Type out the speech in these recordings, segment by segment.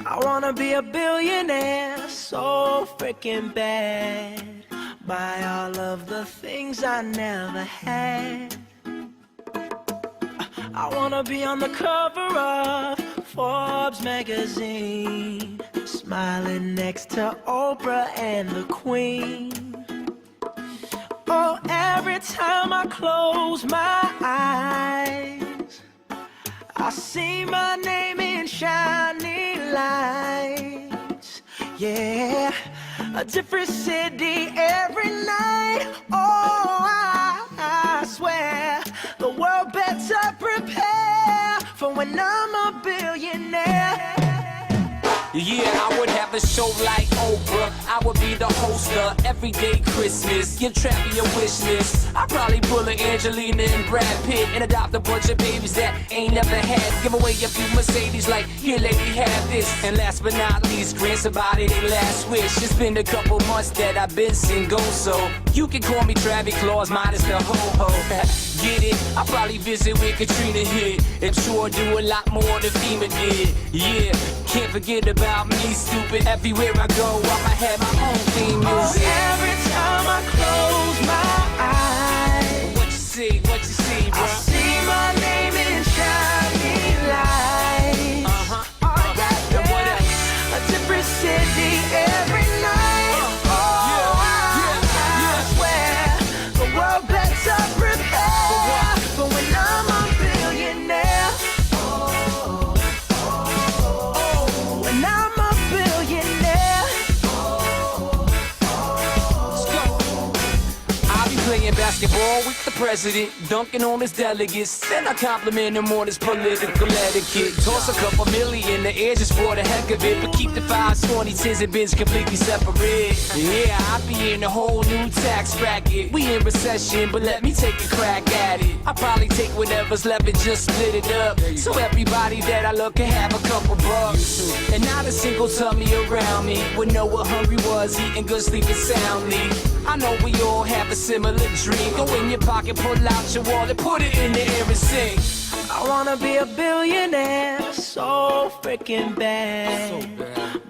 I wanna be a billionaire so freaking bad. Buy all of the things I never had. I wanna be on the cover of Forbes magazine, smiling next to Oprah and the Queen. Oh, every time I close my eyes, I see my name in shining lights. Yeah, a different city every night. Oh, I swear the world better prepare for when I'm a billionaire. Yeah, I would have a show like Oprah. I would be the host of Everyday Christmas. Give Trappy a wish list. I'd probably pull an Angelina and Brad Pitt and adopt a bunch of babies that ain't never had. Give away a few Mercedes like, here lady, have this. And last but not least, grant somebody their last wish. It's been a couple months that I've been single, so you can call me Travis Claus minus the ho-ho. Get it? I'll probably visit where Katrina hit. And sure do a lot more than FEMA did. Yeah, can't forget about me, stupid. Everywhere I go, I'ma have my own theme music. Oh, every time I close my eyes, What you see, bro? I see my name in shining lights. Oh, yeah, And what else? a different city every night. I swear the world better prepare for when I'm a billionaire. When I'm a billionaire. Let's go. I'll be playing basketball with the president, dunking on his delegates. Then I compliment him on his political etiquette. Toss a couple million in the air just for the heck of it, but keep the 5s, 20s, 10s, and bins completely separate. Yeah, I be in a whole new tax bracket. We in recession, but let me take a crack at it. I probably take whatever's left and just split it up, so everybody that I love can have a couple bucks. And not a single tummy around me would know what hungry was, eating good, sleeping soundly. I know we all have a similar dream. Go in your pocket, pull out your wallet, put it in the air and sing. I wanna be a billionaire so freaking bad.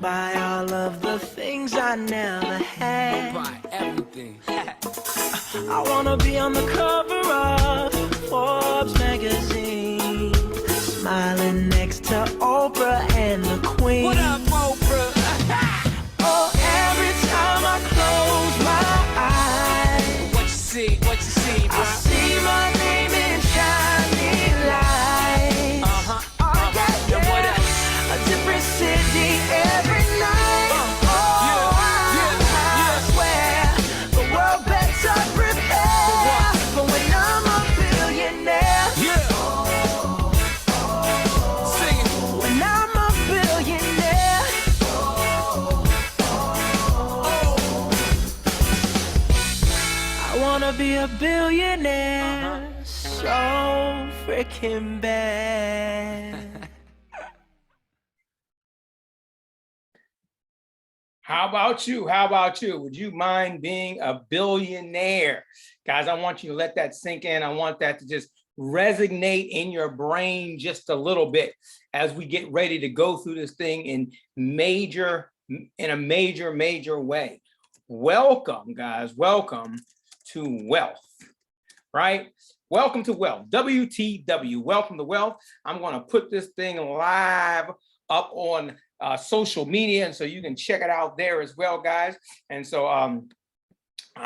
Buy all of the things I never had. Buy everything. I wanna be on the cover of Forbes magazine, smiling next to Oprah and the Queen. What up, Oprah? Oh, every time I close my eyes, What you see, bro? I see my name in shining lights. Oh, yeah, And what else? a different city every night. I swear the world better prepare for when I'm a billionaire. Yeah. Sing it. When I'm a billionaire. I wanna be a billionaire so freaking bad. How about you? How about you? Would you mind being a billionaire? Guys, I want you to let that sink in. I want that to just resonate in your brain just a little bit as we get ready to go through this thing in a major way. Welcome, guys. Welcome to wealth, right? Welcome to wealth, WTW, welcome to wealth. I'm gonna put this thing live up on social media, and so you can check it out there as well, guys. And so I'm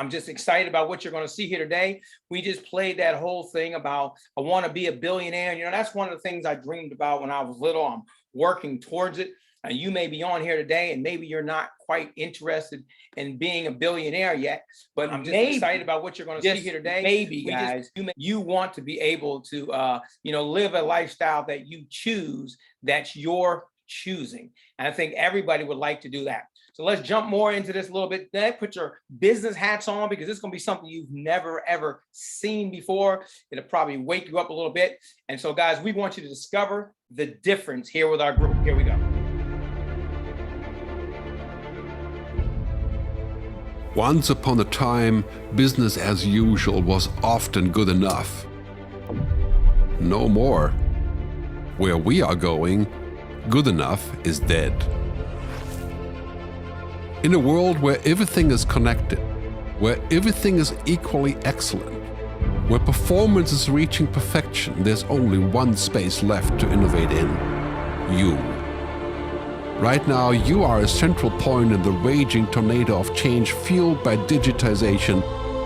just excited about what you're going to see here today. We just played that whole thing about I want to be a billionaire. You know, that's one of the things I dreamed about when I was little. I'm working towards it. And you may be on here today and maybe you're not quite interested in being a billionaire yet, but I'm just excited about what you're going to see here today. Maybe, guys, you want to be able to, live a lifestyle that you choose, that's your choosing. And I think everybody would like to do that. So let's jump more into this a little bit. Put your business hats on, because it's going to be something you've never, ever seen before. It'll probably wake you up a little bit. And so, guys, we want you to discover the difference here with our group. Here we go. Once upon a time, business as usual was often good enough. No more. Where we are going, good enough is dead. In a world where everything is connected, where everything is equally excellent, where performance is reaching perfection, there's only one space left to innovate in: you. Right now, you are a central point in the raging tornado of change fueled by digitization,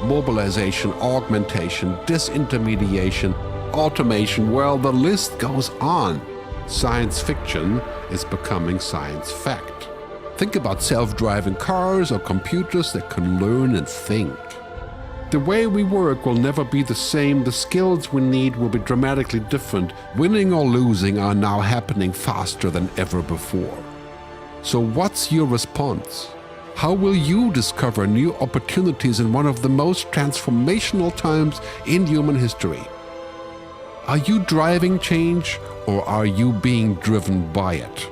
mobilization, augmentation, disintermediation, automation. Well, the list goes on. Science fiction is becoming science fact. Think about self-driving cars or computers that can learn and think. The way we work will never be the same. The skills we need will be dramatically different. Winning or losing are now happening faster than ever before. So what's your response? How will you discover new opportunities in one of the most transformational times in human history? Are you driving change, or are you being driven by it?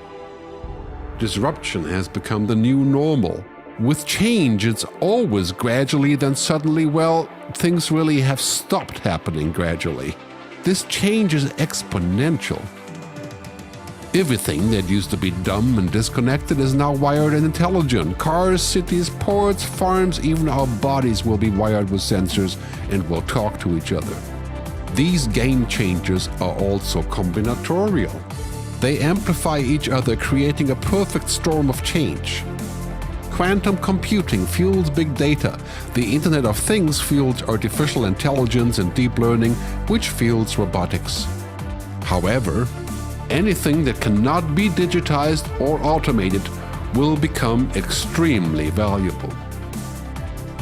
Disruption has become the new normal. With change, it's always gradually, then suddenly, well, things really have stopped happening gradually. This change is exponential. Everything that used to be dumb and disconnected is now wired and intelligent. Cars, cities, ports, farms, even our bodies will be wired with sensors and will talk to each other. These game changers are also combinatorial. They amplify each other, creating a perfect storm of change. Quantum computing fuels big data. The Internet of Things fuels artificial intelligence and deep learning, which fuels robotics. However, anything that cannot be digitized or automated will become extremely valuable.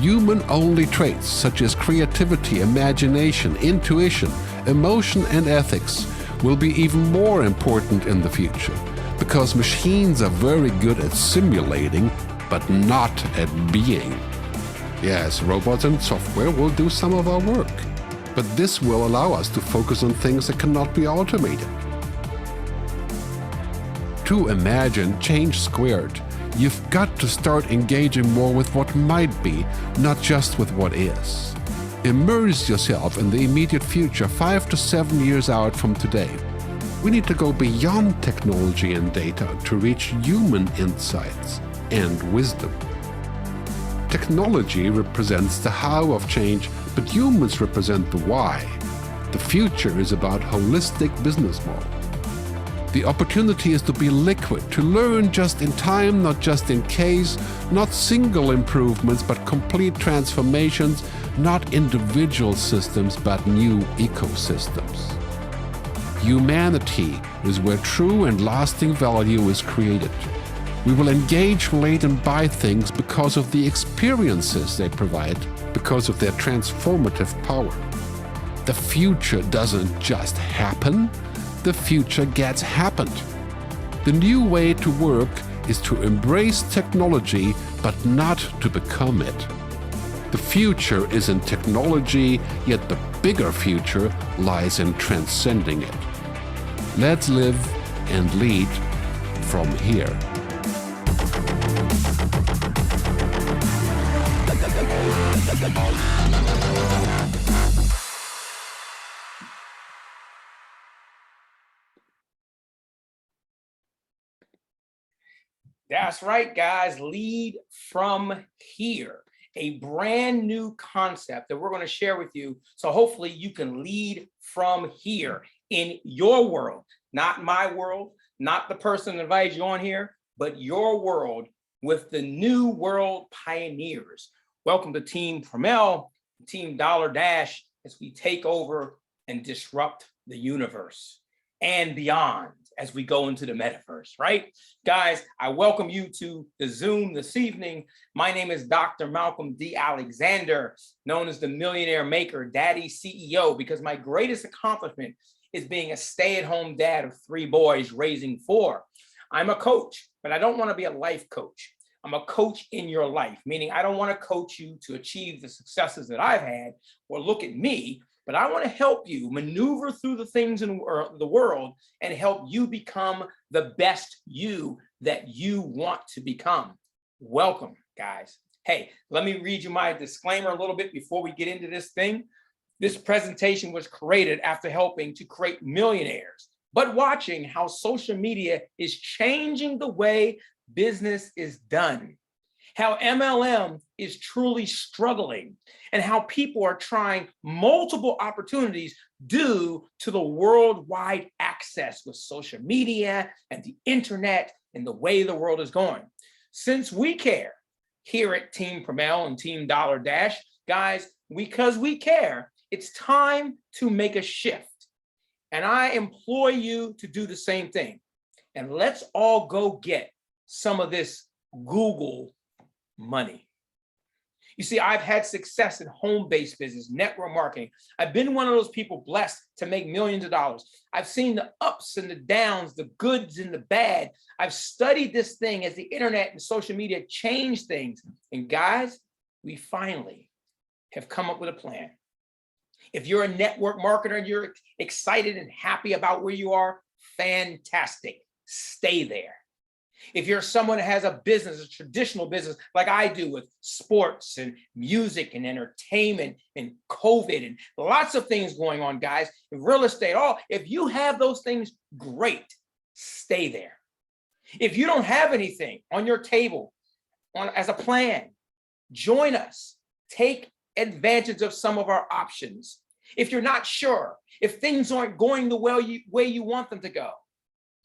Human-only traits such as creativity, imagination, intuition, emotion, and ethics will be even more important in the future, because machines are very good at simulating, but not at being. Yes, robots and software will do some of our work, but this will allow us to focus on things that cannot be automated. To imagine change squared, you've got to start engaging more with what might be, not just with what is. Immerse yourself in the immediate future, 5 to 7 years out from today. We need to go beyond technology and data to reach human insights and wisdom. Technology represents the how of change, but humans represent the why. The future is about holistic business model. The opportunity is to be liquid, to learn just in time, not just in case, not single improvements, but complete transformations, not individual systems, but new ecosystems. Humanity is where true and lasting value is created. We will engage, relate, and buy things because of the experiences they provide, because of their transformative power. The future doesn't just happen. The future gets happened. The new way to work is to embrace technology, but not to become it. The future is in technology, yet the bigger future lies in transcending it. Let's live and lead from here. That's right, guys. Lead from here. A brand new concept that we're going to share with you. So hopefully you can lead from here in your world, not my world, not the person that invited you on here, but your world with the new world pioneers. Welcome to Team Promel, Team Dollar Dash, as we take over and disrupt the universe and beyond as we go into the metaverse, right? Guys, I welcome you to the Zoom this evening. My name is Dr. Malcolm D. Alexander, known as the Millionaire Maker, Daddy CEO, because my greatest accomplishment is being a stay-at-home dad of 3 boys, raising 4. I'm a coach, but I don't want to be a life coach. I'm a coach in your life, meaning I don't want to coach you to achieve the successes that I've had or look at me, but I want to help you maneuver through the things in the world and help you become the best you that you want to become. Welcome, guys. Hey, let me read you my disclaimer a little bit before we get into this thing. This presentation was created after helping to create millionaires, but watching how social media is changing the way business is done. how MLM is truly struggling, and how people are trying multiple opportunities due to the worldwide access with social media and the internet and the way the world is going. Since we care here at Team Promel and Team Dollar Dash, guys, because we care, it's time to make a shift. And I implore you to do the same thing. And let's all go get some of this Google money. You see, I've had success in home-based business, network marketing. I've been one of those people blessed to make millions of dollars. I've seen the ups and the downs, the goods and the bad. I've studied this thing as the internet and social media change things. And guys, we finally have come up with a plan. If you're a network marketer and you're excited and happy about where you are, fantastic. Stay there. If you're someone that has a business, a traditional business, like I do with sports and music and entertainment and COVID and lots of things going on, guys, in real estate, if you have those things, great, stay there. If you don't have anything on your table as a plan, join us. Take advantage of some of our options. If you're not sure, if things aren't going the way you want them to go,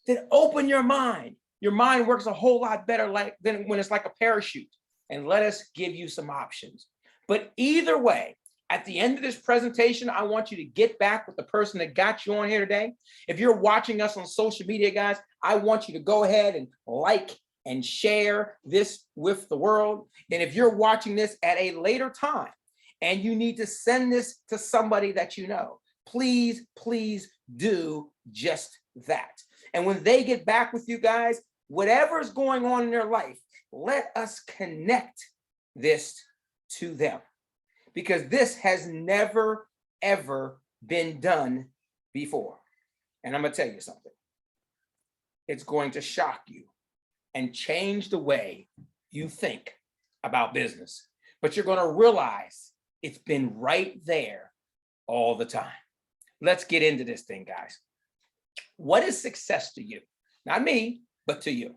then open your mind. Your mind works a whole lot better than when it's like a parachute. And let us give you some options. But either way, at the end of this presentation, I want you to get back with the person that got you on here today. If you're watching us on social media, guys, I want you to go ahead and like and share this with the world. And if you're watching this at a later time and you need to send this to somebody that you know, please, please do just that. And when they get back with you guys, whatever's going on in their life, let us connect this to them, because this has never, ever been done before. And I'm gonna tell you something. It's going to shock you and change the way you think about business, but you're gonna realize it's been right there all the time. Let's get into this thing, guys. What is success to you? Not me, but to you.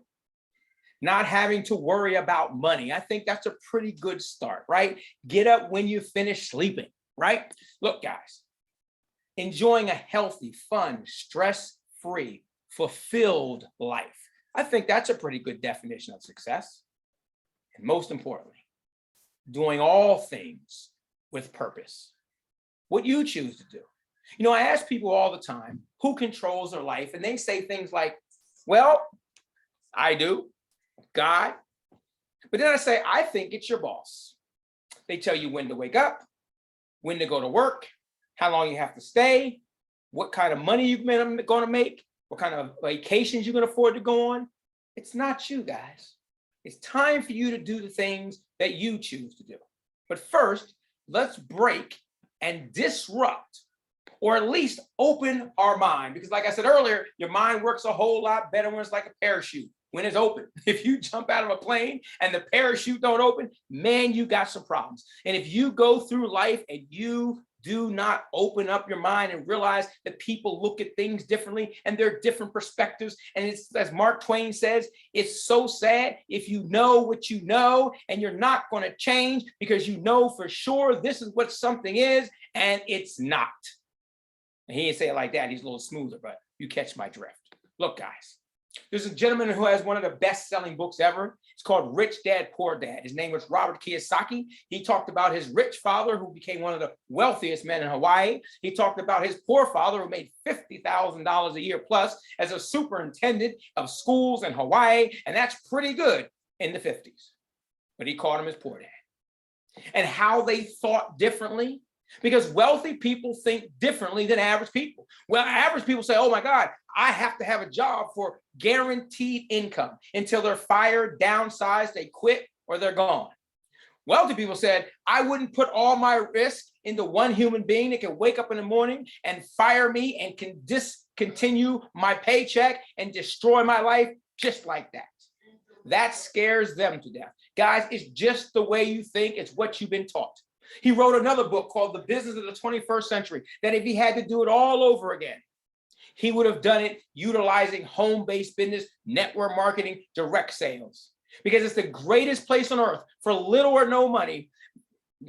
Not having to worry about money. I think that's a pretty good start, right? Get up when you finish sleeping, right? Look, guys, enjoying a healthy, fun, stress-free, fulfilled life. I think that's a pretty good definition of success. And most importantly, doing all things with purpose. What you choose to do. You know, I ask people all the time, who controls their life? And they say things like, well, I do, God. But then I say, I think it's your boss. They tell you when to wake up, when to go to work, how long you have to stay, what kind of money you're going to make, what kind of vacations you can afford to go on. It's not you, guys. It's time for you to do the things that you choose to do. But first, let's break and disrupt, or at least open our mind. Because like I said earlier, your mind works a whole lot better when it's like a parachute, when it's open. If you jump out of a plane and the parachute don't open, man, you got some problems. And if you go through life and you do not open up your mind and realize that people look at things differently and there are different perspectives. And it's, as Mark Twain says, it's so sad if you know what you know and you're not going to change because you know for sure this is what something is and it's not. And he didn't say it like that. He's a little smoother, but you catch my drift. Look, guys, there's a gentleman who has one of the best-selling books ever. It's called Rich Dad, Poor Dad. His name was Robert Kiyosaki. He talked about his rich father who became one of the wealthiest men in Hawaii. He talked about his poor father who made $50,000 a year plus as a superintendent of schools in Hawaii. And that's pretty good in the 50s. But he called him his poor dad. And how they thought differently. Because wealthy people think differently than average people. Well, average people say, oh my God, I have to have a job for guaranteed income until they're fired, downsized, they quit, or they're gone. Wealthy people said, I wouldn't put all my risk into one human being that can wake up in the morning and fire me and can discontinue my paycheck and destroy my life just like that. That scares them to death. Guys, it's just the way you think. It's what you've been taught. He wrote another book called The Business of the 21st Century, that if he had to do it all over again, he would have done it utilizing home-based business, network marketing, direct sales. because it's the greatest place on earth for little or no money,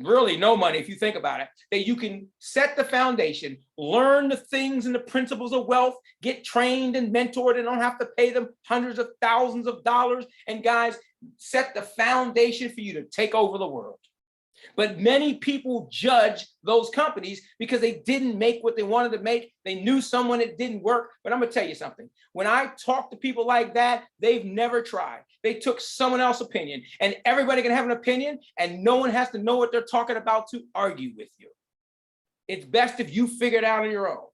really no money if you think about it, that you can set the foundation, learn the things and the principles of wealth, get trained and mentored, and don't have to pay them hundreds of thousands of dollars. And guys, set the foundation for you to take over the world. But many people judge those companies because they didn't make what they wanted to make. They knew someone that didn't work. But I'm going to tell you something. When I talk to people like that, they've never tried. They took someone else's opinion, and everybody can have an opinion, and no one has to know what they're talking about to argue with you. It's best if you figure it out on your own.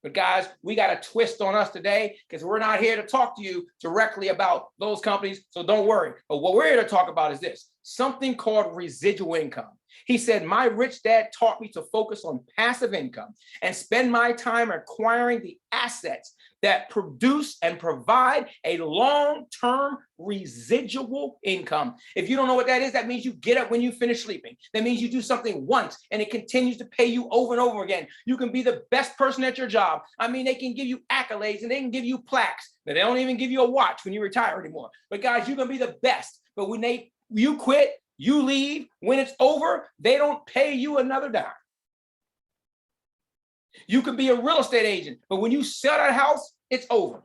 But guys, we got a twist on us today because we're not here to talk to you directly about those companies. So don't worry. But what we're here to talk about is this, something called residual income. He said, my rich dad taught me to focus on passive income and spend my time acquiring the assets that produce and provide a long-term residual income. If you don't know what that is, that means you get up when you finish sleeping. That means you do something once and it continues to pay you over and over again. You can be the best person at your job. I mean, they can give you accolades and they can give you plaques. They don't even give you a watch when you retire anymore. But guys, you can be the best. But when you quit, you leave, when it's over, they don't pay you another dime. You can be a real estate agent, but when you sell that house, it's over.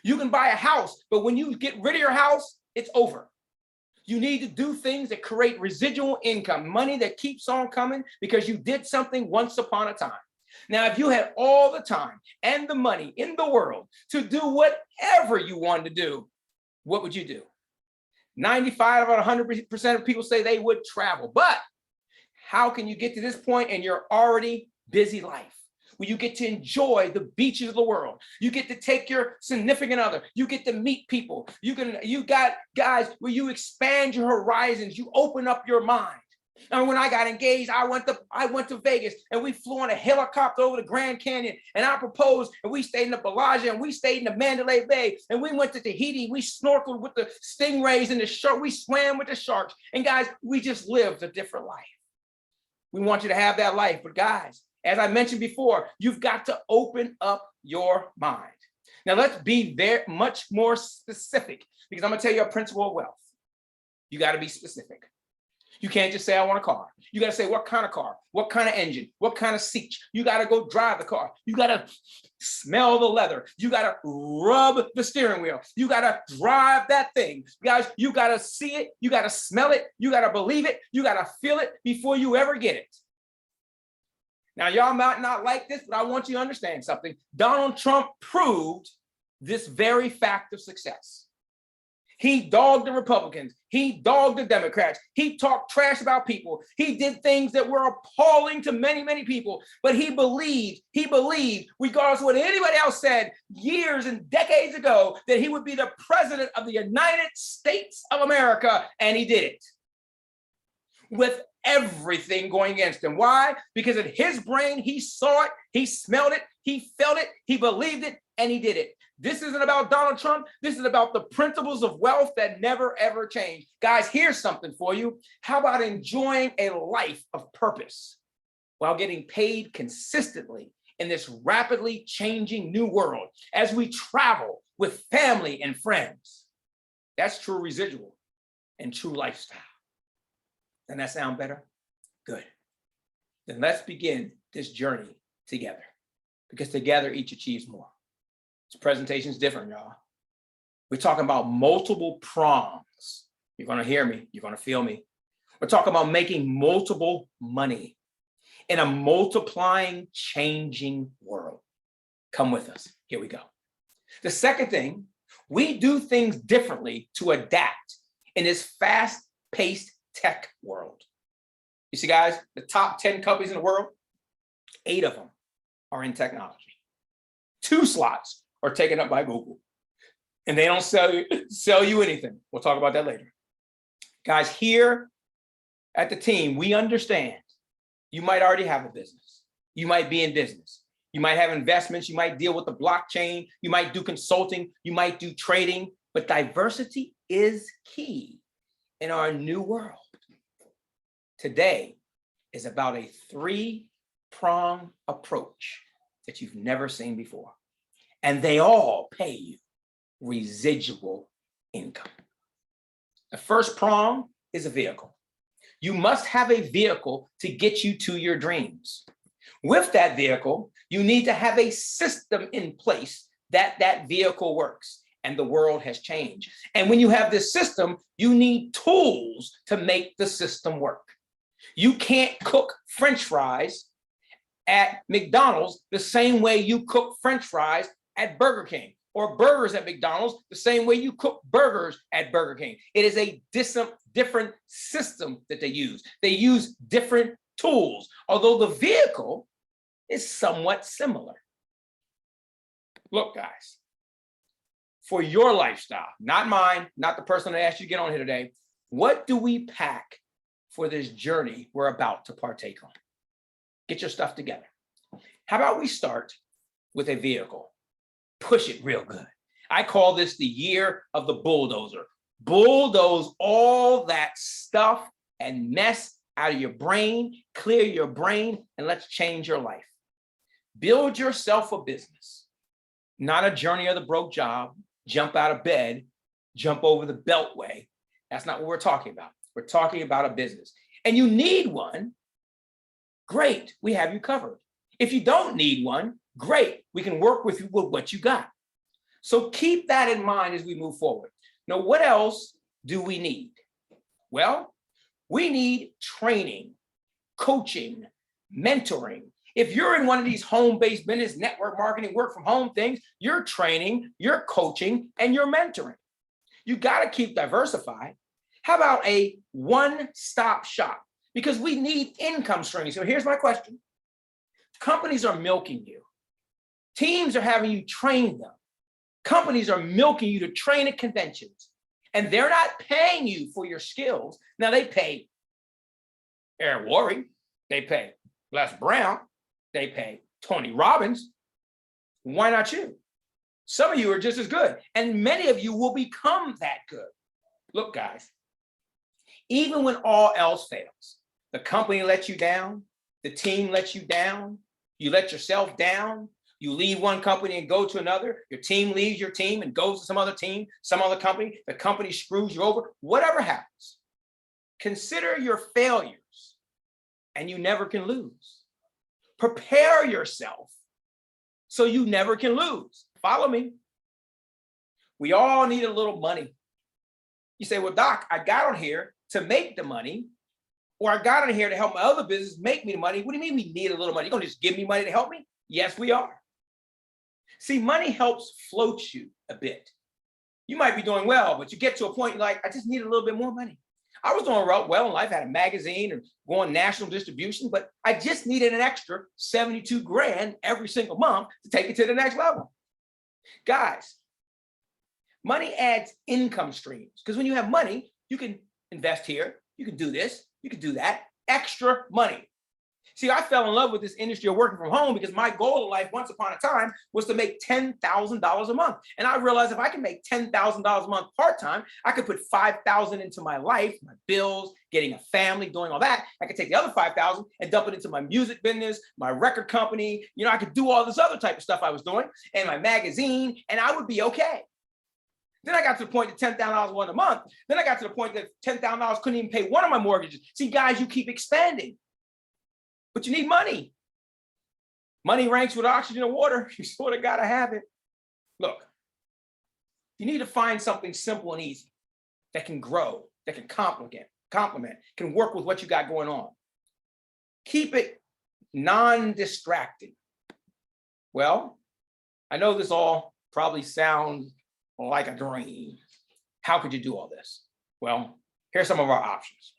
You can buy a house, but when you get rid of your house, it's over. You need to do things that create residual income, money that keeps on coming because you did something once upon a time. Now, if you had all the time and the money in the world to do whatever you wanted to do, what would you do? 95 out of 100% of people say they would travel. But how can you get to this point in your already busy life where you get to enjoy the beaches of the world? You get to take your significant other. You get to meet people. You got guys where you expand your horizons. You open up your mind. And when I got engaged, I went to Vegas and we flew on a helicopter over the Grand Canyon and I proposed and we stayed in the Bellagio and we stayed in the Mandalay Bay and we went to Tahiti. We snorkeled with the stingrays and the shark. We swam with the sharks. And guys, we just lived a different life. We want you to have that life. But guys, as I mentioned before, you've got to open up your mind. Now let's be very much more specific because I'm going to tell you a principle of wealth. You got to be specific. You can't just say, I want a car. You got to say, what kind of car? What kind of engine? What kind of seats? You got to go drive the car. You got to smell the leather. You got to rub the steering wheel. You got to drive that thing. Guys, you got to see it. You got to smell it. You got to believe it. You got to feel it before you ever get it. Now, y'all might not like this, but I want you to understand something. Donald Trump proved this very fact of success. He dogged the Republicans. He dogged the Democrats. He talked trash about people. He did things that were appalling to many, many people. But he believed, regardless of what anybody else said years and decades ago, that he would be the president of the United States of America. And he did it with everything going against him. Why? Because in his brain, he saw it, he smelled it, he felt it, he believed it, and he did it. This isn't about Donald Trump. This is about the principles of wealth that never, ever change. Guys, here's something for you. How about enjoying a life of purpose while getting paid consistently in this rapidly changing new world as we travel with family and friends? That's true residual and true lifestyle. Doesn't that sound better? Good. Then let's begin this journey together because together each achieves more. This presentation is different, y'all. We're talking about multiple prongs. You're going to hear me. You're going to feel me. We're talking about making multiple money in a multiplying, changing world. Come with us. Here we go. The second thing, we do things differently to adapt in this fast-paced tech world. You see, guys, the top 10 companies in the world, 8 of them are in technology. 2 slots are taken up by Google, and they don't sell you anything. We'll talk about that later. Guys, here at the team, we understand you might already have a business. You might be in business. You might have investments. You might deal with the blockchain. You might do consulting. You might do trading, but diversity is key in our new world. Today is about a 3-prong approach that you've never seen before. And they all pay you residual income. The first prong is a vehicle. You must have a vehicle to get you to your dreams. With that vehicle, you need to have a system in place that vehicle works. And the world has changed. And when you have this system, you need tools to make the system work. You can't cook French fries at McDonald's the same way you cook French fries at Burger King, or burgers at McDonald's the same way you cook burgers at Burger King. It is a different system that they use. They use different tools, although the vehicle is somewhat similar. Look, guys, for your lifestyle, not mine, not the person that asked you to get on here today, what do we pack for this journey we're about to partake on? Get your stuff together. How about we start with a vehicle? Push it real good. I call this the year of the bulldozer. Bulldoze all that stuff and mess out of your brain, clear your brain, and let's change your life. Build yourself a business, not a journey of the broke job. Jump out of bed, jump over the beltway. That's not what we're talking about. We're talking about a business. And you need one. Great, we have you covered. If you don't need one, great, we can work with you with what you got. So keep that in mind as we move forward. Now, what else do we need? Well, we need training, coaching, mentoring. If you're in one of these home-based business, network marketing, work from home things, you're training, you're coaching, and you're mentoring. You got to keep diversified. How about a one-stop shop? Because we need income streams. So here's my question. Companies are milking you. Teams are having you train them. Companies are milking you to train at conventions. And they're not paying you for your skills. Now they pay Aaron Worre. They pay Les Brown. They pay Tony Robbins. Why not you? Some of you are just as good, and many of you will become that good. Look, guys, even when all else fails, the company lets you down, the team lets you down, you let yourself down, you leave one company and go to another, your team leaves your team and goes to some other team, some other company, the company screws you over, whatever happens, consider your failures and you never can lose. Prepare yourself so you never can lose. Follow me. We all need a little money. You say, well, Doc, I got on here to make the money, or I got on here to help my other business make me the money. What do you mean we need a little money? You're going to just give me money to help me? Yes, we are. See, money helps float you a bit. You might be doing well, but you get to a point you're like, I just need a little bit more money. I was doing well in life, had a magazine and going national distribution, but I just needed an extra 72 grand every single month to take it to the next level. Guys, money adds income streams, because when you have money, you can invest here, you can do this, you can do that, extra money. See, I fell in love with this industry of working from home because my goal in life once upon a time was to make $10,000 a month. And I realized if I can make $10,000 a month part-time, I could put $5,000 into my life, my bills, getting a family, doing all that. I could take the other $5,000 and dump it into my music business, my record company. You know, I could do all this other type of stuff I was doing and my magazine, and I would be okay. Then I got to the point that $10,000 wasn't a month. Then I got to the point that $10,000 couldn't even pay one of my mortgages. See, guys, you keep expanding. But you need money. Money ranks with oxygen and water. You sort of got to have it. Look, you need to find something simple and easy that can grow, that can complement, can work with what you got going on. Keep it non-distracting. Well, I know this all probably sounds like a dream. How could you do all this? Well, here's some of our options.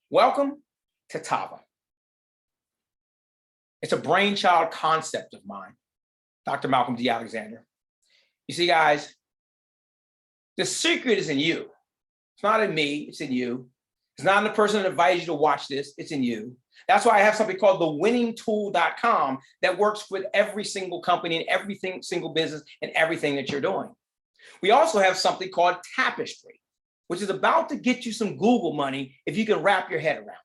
Welcome to Tava. It's a brainchild concept of mine, Dr. Malcolm D. Alexander. You see, guys, the secret is in you. It's not in me, it's in you. It's not in the person that advised you to watch this, it's in you. That's why I have something called thewinningtool.com that works with every single company and every single business and everything that you're doing. We also have something called Tapestry, which is about to get you some Google money if you can wrap your head around it.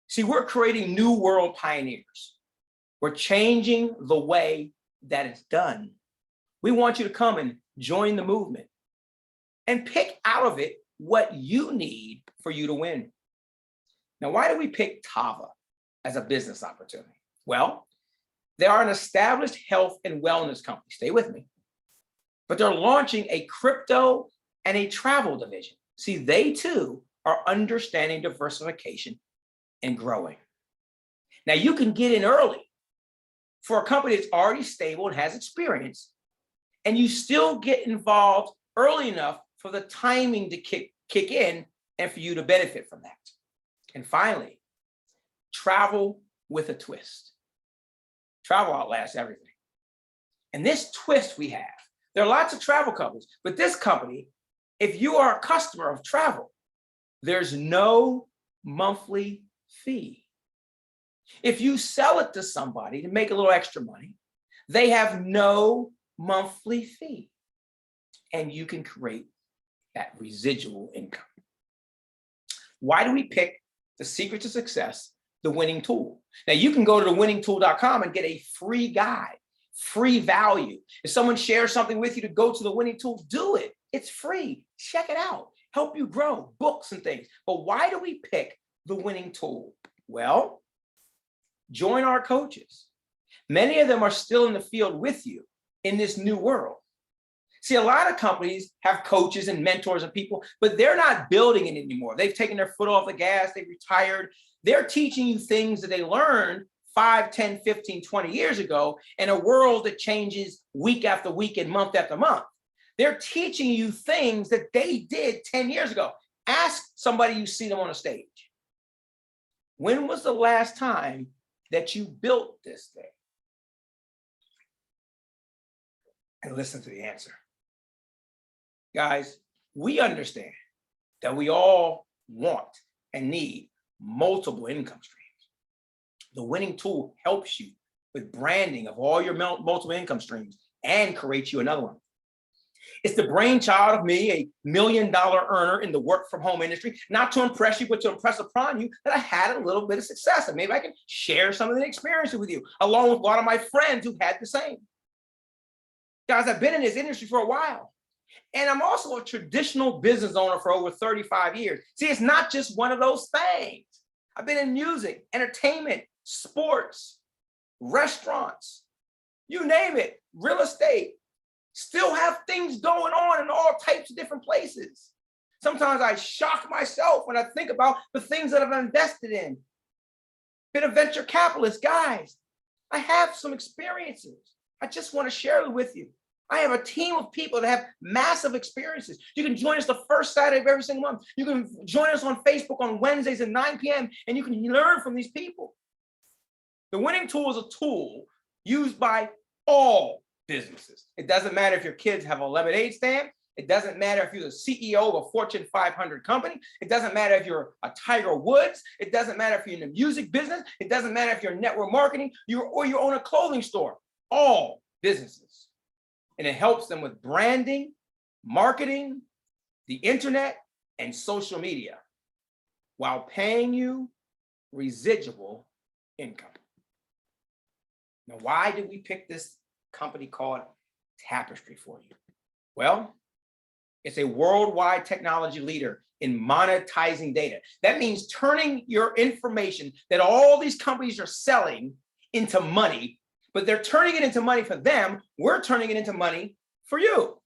See, we're creating new world pioneers. We're changing the way that it's done. We want you to come and join the movement and pick out of it what you need for you to win. Now, why do we pick Tava as a business opportunity? Well, they are an established health and wellness company. Stay with me. But they're launching a crypto and a travel division. See, they too are understanding diversification and growing. Now, you can get in early for a company that's already stable and has experience, and you still get involved early enough for the timing to kick in and for you to benefit from that. And finally, travel with a twist. Travel outlasts everything. And this twist we have, there are lots of travel companies, but this company, if you are a customer of travel, there's no monthly fee. If you sell it to somebody to make a little extra money, they have no monthly fee. And you can create that residual income. Why do we pick the secret to success, the winning tool? Now, you can go to thewinningtool.com and get a free guide, free value. If someone shares something with you to go to the winning tool, do it. It's free. Check it out. Help you grow, books and things. But why do we pick the winning tool? Well, join our coaches. Many of them are still in the field with you in this new world. See, a lot of companies have coaches and mentors and people, but they're not building it anymore. They've taken their foot off the gas. They've retired. They're teaching you things that they learned 5, 10, 15, 20 years ago in a world that changes week after week and month after month. They're teaching you things that they did 10 years ago. Ask somebody you see them on a stage. When was the last time that you built this thing? And listen to the answer. Guys, we understand that we all want and need multiple income streams. The winning tool helps you with branding of all your multiple income streams and creates you another one. It's the brainchild of me, a $1 million earner in the work from home industry, not to impress you, but to impress upon you that I had a little bit of success. And maybe I can share some of the experiences with you, along with a lot of my friends who had the same. Guys, I've been in this industry for a while. And I'm also a traditional business owner for over 35 years. See, it's not just one of those things. I've been in music, entertainment, sports, restaurants, you name it, real estate. Still have things going on in all types of different places. Sometimes I shock myself when I think about the things that I've invested in. Been a venture capitalist, guys. I have some experiences. I just want to share them with you. I have a team of people that have massive experiences. You can join us the first Saturday of every single month. You can join us on Facebook on Wednesdays at 9 p.m. and you can learn from these people. The winning tool is a tool used by all businesses. It doesn't matter if your kids have a lemonade stand. It doesn't matter if you're the CEO of a Fortune 500 company. It doesn't matter if you're a Tiger Woods. It doesn't matter if you're in the music business. It doesn't matter if you're in network marketing or you own a clothing store. All businesses. And it helps them with branding, marketing, the internet, and social media while paying you residual income. Now, why did we pick this company called Tapestry for you? Well, it's a worldwide technology leader in monetizing data. That means turning your information that all these companies are selling into money, but they're turning it into money for them. We're turning it into money for you.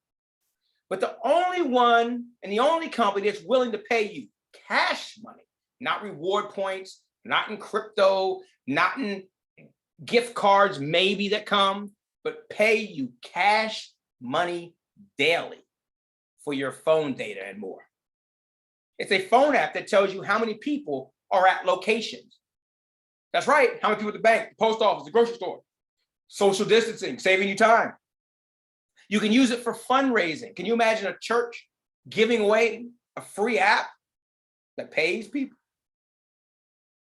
But the only one and the only company that's willing to pay you cash money, not reward points, not in crypto, not in gift cards maybe that come, but pay you cash money daily for your phone data and more. It's a phone app that tells you how many people are at locations. That's right, how many people at the bank, the post office, the grocery store. Social distancing, saving you time. You can use it for fundraising. Can you imagine a church giving away a free app that pays people?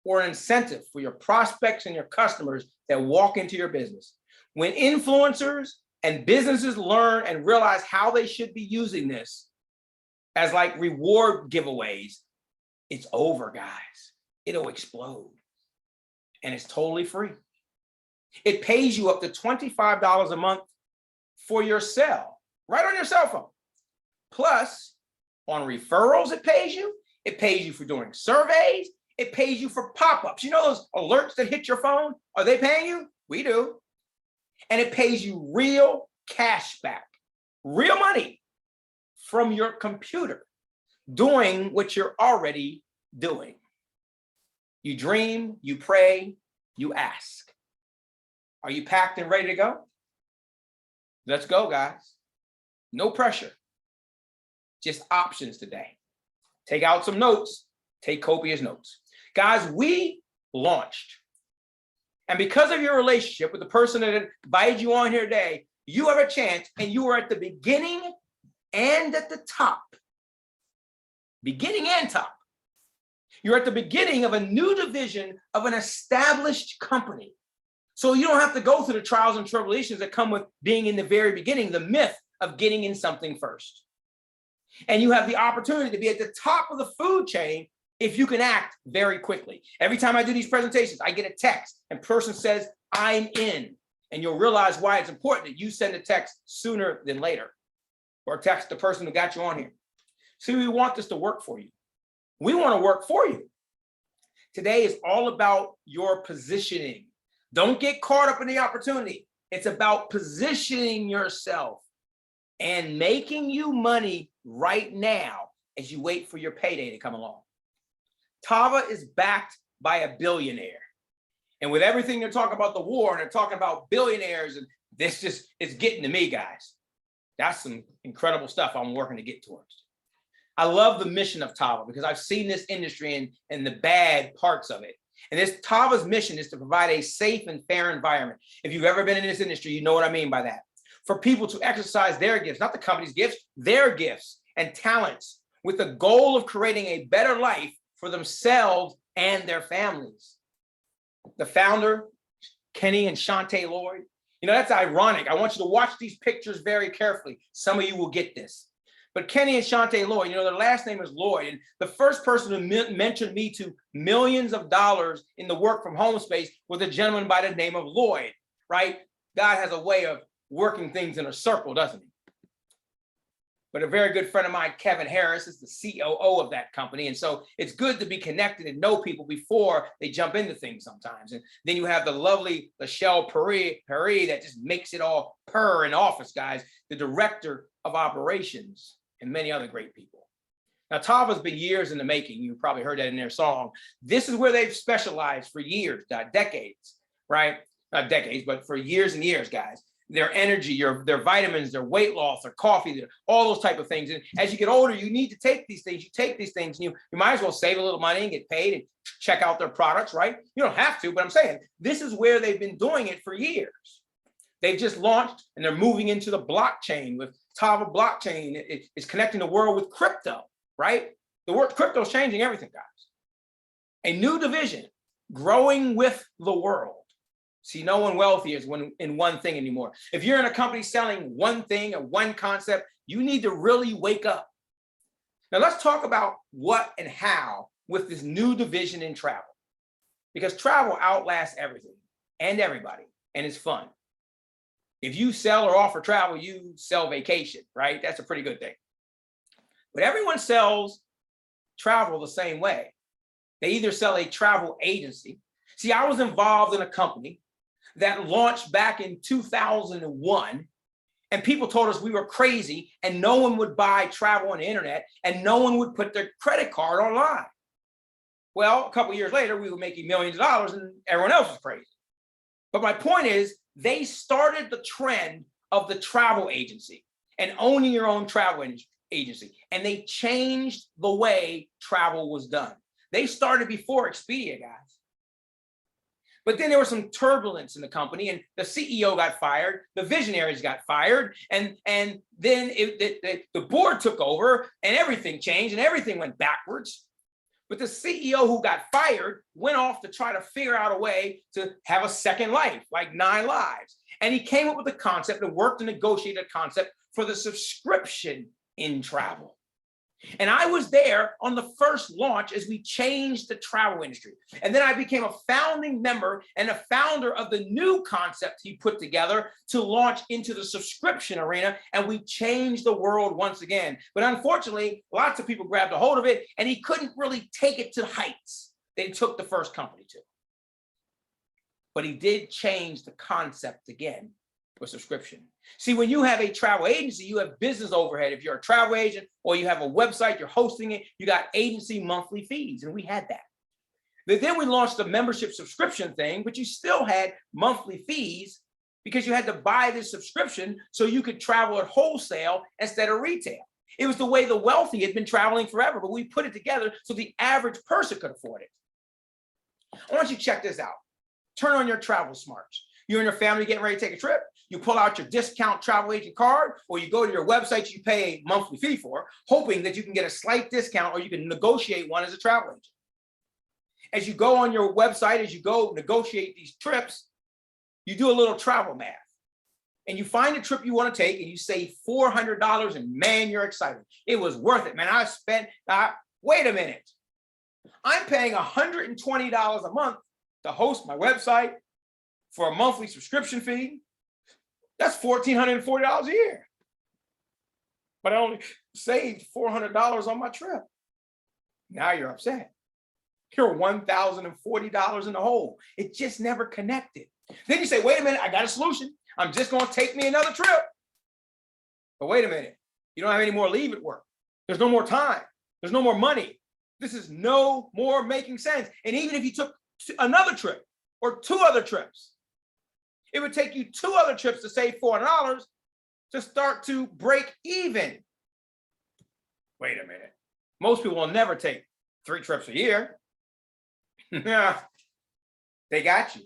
Or an incentive for your prospects and your customers that walk into your business. When influencers and businesses learn and realize how they should be using this as like reward giveaways, it's over, guys. It'll explode. And it's totally free. It pays you up to $25 a month for your cell, right on your cell phone. Plus, On referrals, it pays you. It pays you for doing surveys. It pays you for pop-ups. You know those alerts that hit your phone? Are they paying you? We do. And it pays you real cash back, real money from your computer, doing what you're already doing. You dream, you pray, you ask. Are you packed and ready to go? Let's go, guys. No pressure. Just options today. Take out some notes. Take copious notes. Guys, we launched. And because of your relationship with the person that invited you on here today, you have a chance, and you are at the beginning and at the top. Beginning and top. You're at the beginning of a new division of an established company. So you don't have to go through the trials and tribulations that come with being in the very beginning, the myth of getting in something first. And you have the opportunity to be at the top of the food chain if you can act very quickly. Every time I do these presentations, I get a text and person says, I'm in. And you'll realize why it's important that you send a text sooner than later, or text the person who got you on here. See, we want this to work for you. We want to work for you. Today is all about your positioning. Don't get caught up in the opportunity. It's about positioning yourself and making you money right now as you wait for your payday to come along. Tava is backed by a billionaire. And with everything they're talking about the war, and they're talking about billionaires, and this just, it's getting to me, guys. That's some incredible stuff I'm working to get towards. I love the mission of Tava because I've seen this industry and the bad parts of it. And this Tava's mission is to provide a safe and fair environment. If you've ever been in this industry, you know what I mean by that. For people to exercise their gifts, not the company's gifts, their gifts and talents, with the goal of creating a better life for themselves and their families. The founder, Kenny and Shantae Lloyd, you know, that's ironic. I want you to watch these pictures very carefully. Some of you will get this. But Kenny and Shantae Lloyd, you know, their last name is Lloyd. And the first person who mentioned me to millions of dollars in the work from home space was a gentleman by the name of Lloyd, right? God has a way of working things in a circle, doesn't he? But a very good friend of mine, Kevin Harris, is the COO of that company. And so it's good to be connected and know people before they jump into things sometimes. And then you have the lovely Lachelle Perry that just makes it all purr in office, guys, the director of operations, and many other great people. Now, Tava's been years in the making. You probably heard that in their song. This is where they've specialized for years, decades, right? Not decades, but for years and years, guys. Their energy, their vitamins, their weight loss, their coffee, all those type of things. And as you get older, you need to take these things. You take these things, and you might as well save a little money and get paid and check out their products, right? You don't have to, but I'm saying this is where they've been doing it for years. They've just launched, and they're moving into the blockchain with Tava blockchain. It's connecting the world with crypto, right? The word crypto is changing everything, guys. A new division, growing with the world. See, no one wealthy is in one thing anymore. If you're in a company selling one thing or one concept, you need to really wake up. Now let's talk about what and how with this new division in travel, because travel outlasts everything and everybody, and it's fun. If you sell or offer travel, you sell vacation, right? That's a pretty good thing. But everyone sells travel the same way. They either sell a travel agency. See, I was involved in a company that launched back in 2001, and people told us we were crazy and no one would buy travel on the internet and no one would put their credit card online. Well, a couple of years later, we were making millions of dollars and everyone else was crazy. But my point is, they started the trend of the travel agency and owning your own travel agency, and they changed the way travel was done. They started before Expedia, guys. But then there was some turbulence in the company, and the CEO got fired, the visionaries got fired, and then the board took over, and everything changed, and everything went backwards. But the CEO who got fired went off to try to figure out a way to have a second life, like 9 lives. And he came up with a concept and worked and negotiated a concept for the subscription in travel. And I was there on the first launch as we changed the travel industry. And then I became a founding member and a founder of the new concept he put together to launch into the subscription arena. And we changed the world once again. But unfortunately, lots of people grabbed a hold of it and he couldn't really take it to the heights that he took the first company to. But he did change the concept again for subscription. See, when you have a travel agency, you have business overhead. If you're a travel agent or you have a website, you're hosting it, you got agency monthly fees, and we had that. But then we launched the membership subscription thing, but you still had monthly fees because you had to buy this subscription so you could travel at wholesale instead of retail. It was the way the wealthy had been traveling forever, but we put it together so the average person could afford it. I want you to check this out. Turn on your travel smarts. You and your family getting ready to take a trip. You pull out your discount travel agent card, or you go to your website you pay a monthly fee for, hoping that you can get a slight discount or you can negotiate one as a travel agent. As you go on your website, as you go negotiate these trips, you do a little travel math. And you find a trip you want to take and you save $400 and man, you're excited. It was worth it, man. Wait a minute. I'm paying $120 a month to host my website for a monthly subscription fee. That's $1,440 a year. But I only saved $400 on my trip. Now you're upset. You're $1,040 in the hole. It just never connected. Then you say, wait a minute, I got a solution. I'm just going to take me another trip. But wait a minute, you don't have any more leave at work. There's no more time. There's no more money. This is no more making sense. And even if you took another trip or two other trips, it would take you two other trips to save $400 to start to break even. Wait a minute. Most people will never take 3 trips a year. Yeah, they got you.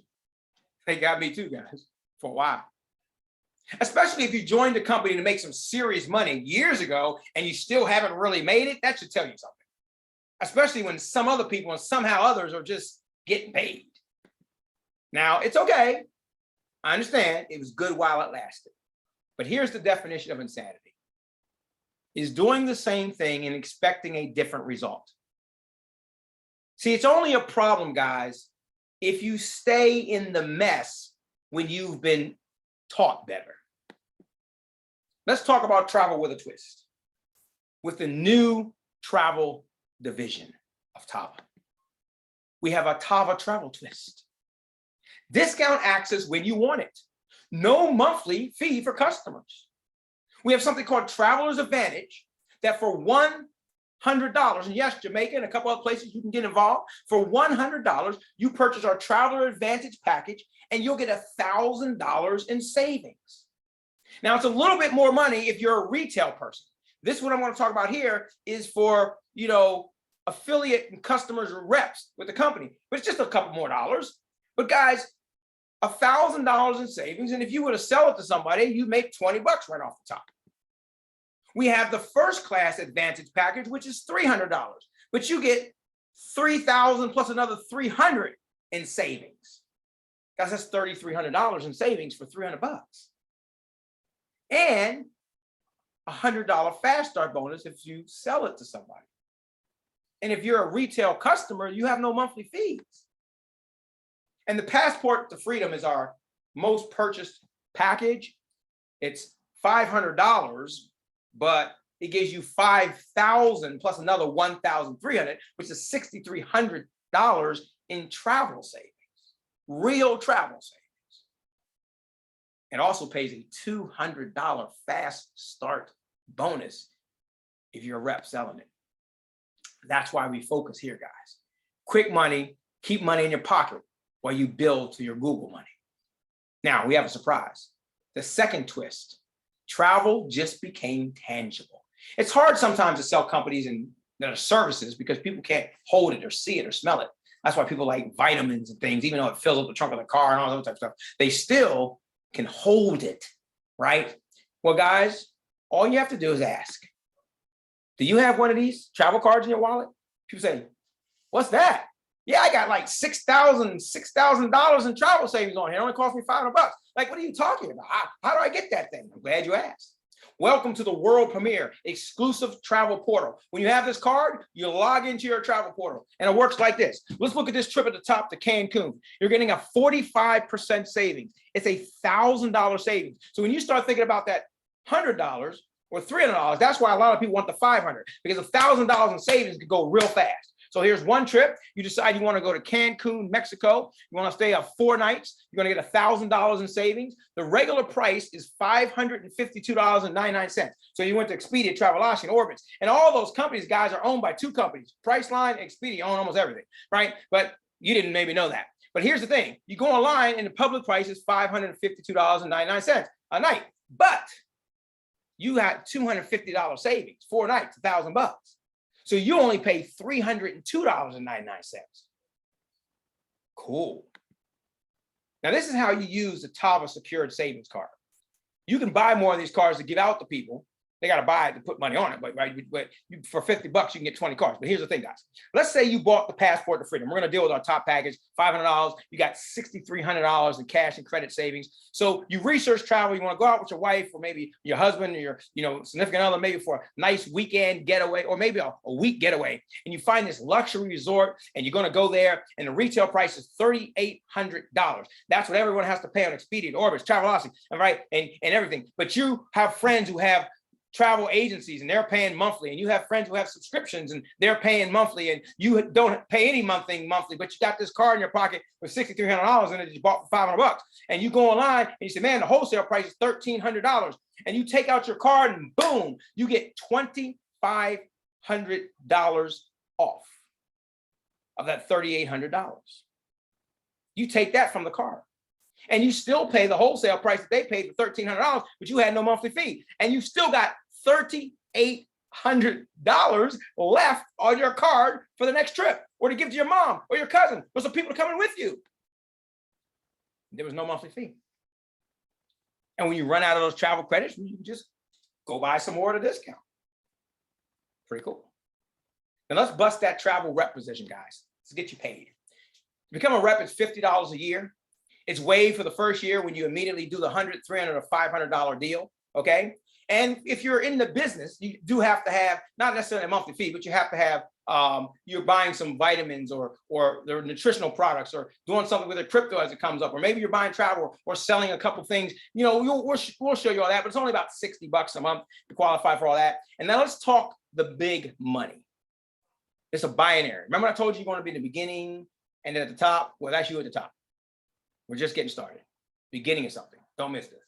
They got me too, guys, for a while. Especially if you joined a company to make some serious money years ago and you still haven't really made it, that should tell you something. Especially when some other people and somehow others are just getting paid. Now, it's okay. I understand it was good while it lasted. But here's the definition of insanity. Is doing the same thing and expecting a different result. See, it's only a problem, guys, if you stay in the mess when you've been taught better. Let's talk about travel with a twist. With the new travel division of Tava. We have a Tava travel twist. Discount access when you want it. No monthly fee for customers. We have something called Traveler's Advantage that for $100, and yes, Jamaica and a couple other places you can get involved, for $100, you purchase our Traveler Advantage package and you'll get $1,000 in savings. Now, it's a little bit more money if you're a retail person. This, what I'm going to talk about here, is for, affiliate and customers or reps with the company, but it's just a couple more dollars. But guys, $1,000 in savings, and if you were to sell it to somebody, you make $20 right off the top. We have the first class advantage package, which is $300, but you get $3,000 plus another $300 in savings. Guys, that's $3,300 in savings for $300. And $100 fast start bonus if you sell it to somebody. And if you're a retail customer, you have no monthly fees. And the Passport to Freedom is our most purchased package. It's $500, but it gives you $5,000 plus another $1,300, which is $6,300 in travel savings, real travel savings. It also pays a $200 fast start bonus if you're a rep selling it. That's why we focus here, guys. Quick money, keep money in your pocket while you build to your Google money. Now, we have a surprise. The second twist, travel just became tangible. It's hard sometimes to sell companies and their services because people can't hold it or see it or smell it. That's why people like vitamins and things, even though it fills up the trunk of the car and all that type of stuff, they still can hold it, right? Well, guys, all you have to do is ask. Do you have one of these travel cards in your wallet? People say, what's that? Yeah, I got like $6,000 in travel savings on here. It only cost me $500. Like, what are you talking about? How do I get that thing? I'm glad you asked. Welcome to the world premiere exclusive travel portal. When you have this card, you log into your travel portal and it works like this. Let's look at this trip at the top to Cancun. You're getting a 45% savings. It's $1,000 savings. So when you start thinking about that $100 or $300, that's why a lot of people want the $500, because $1,000 in savings could go real fast. So here's one trip. You decide you want to go to Cancun, Mexico. You want to stay 4 nights. You're going to get $1,000 in savings. The regular price is $552.99. So you went to Expedia, Travelocity, and Orbitz. And all those companies, guys, are owned by 2 companies. Priceline, Expedia own almost everything, right? But you didn't maybe know that. But here's the thing. You go online and the public price is $552.99 a night. But you had $250 savings, 4 nights, $1,000. So you only pay $302.99. Cool. Now, this is how you use the Tava secured savings card. You can buy more of these cards to give out to people. They got to buy it to put money on it, but right, but for $50, you can get 20 cards. But here's the thing, guys. Let's say you bought the Passport to Freedom. We're going to deal with our top package, $500. You got $6,300 in cash and credit savings. So you research travel. You want to go out with your wife, or maybe your husband, or your significant other, maybe for a nice weekend getaway, or maybe a week getaway. And you find this luxury resort, and you're going to go there, and the retail price is $3,800. That's what everyone has to pay on Expedia, Orbitz, Travelocity, right, and everything. But you have friends who have travel agencies and they're paying monthly, and you have friends who have subscriptions and they're paying monthly, and you don't pay any monthly, but you got this card in your pocket with $6,300 in it that you bought for $500, and you go online and you say, man, the wholesale price is $1,300, and you take out your card and boom, you get $2,500 off of that $3,800. You take that from the card. And you still pay the wholesale price that they paid for $1,300, but you had no monthly fee. And you still got $3,800 left on your card for the next trip, or to give to your mom or your cousin, or some people coming with you. There was no monthly fee. And when you run out of those travel credits, you can just go buy some more at a discount. Pretty cool. Now let's bust that travel rep position, guys. Let's get you paid. To become a rep, it's $50 a year. It's waived for the first year when you immediately do the $100, $300, or $500 deal, okay? And if you're in the business, you do have to have, not necessarily a monthly fee, but you have to have, you're buying some vitamins or their nutritional products, or doing something with a crypto as it comes up, or maybe you're buying travel or selling a couple things. We'll show you all that, but it's only about $60 a month to qualify for all that. And now let's talk the big money. It's a binary. Remember I told you you're going to be in the beginning and then at the top? Well, that's you at the top. We're just getting started. Beginning of something. Don't miss this.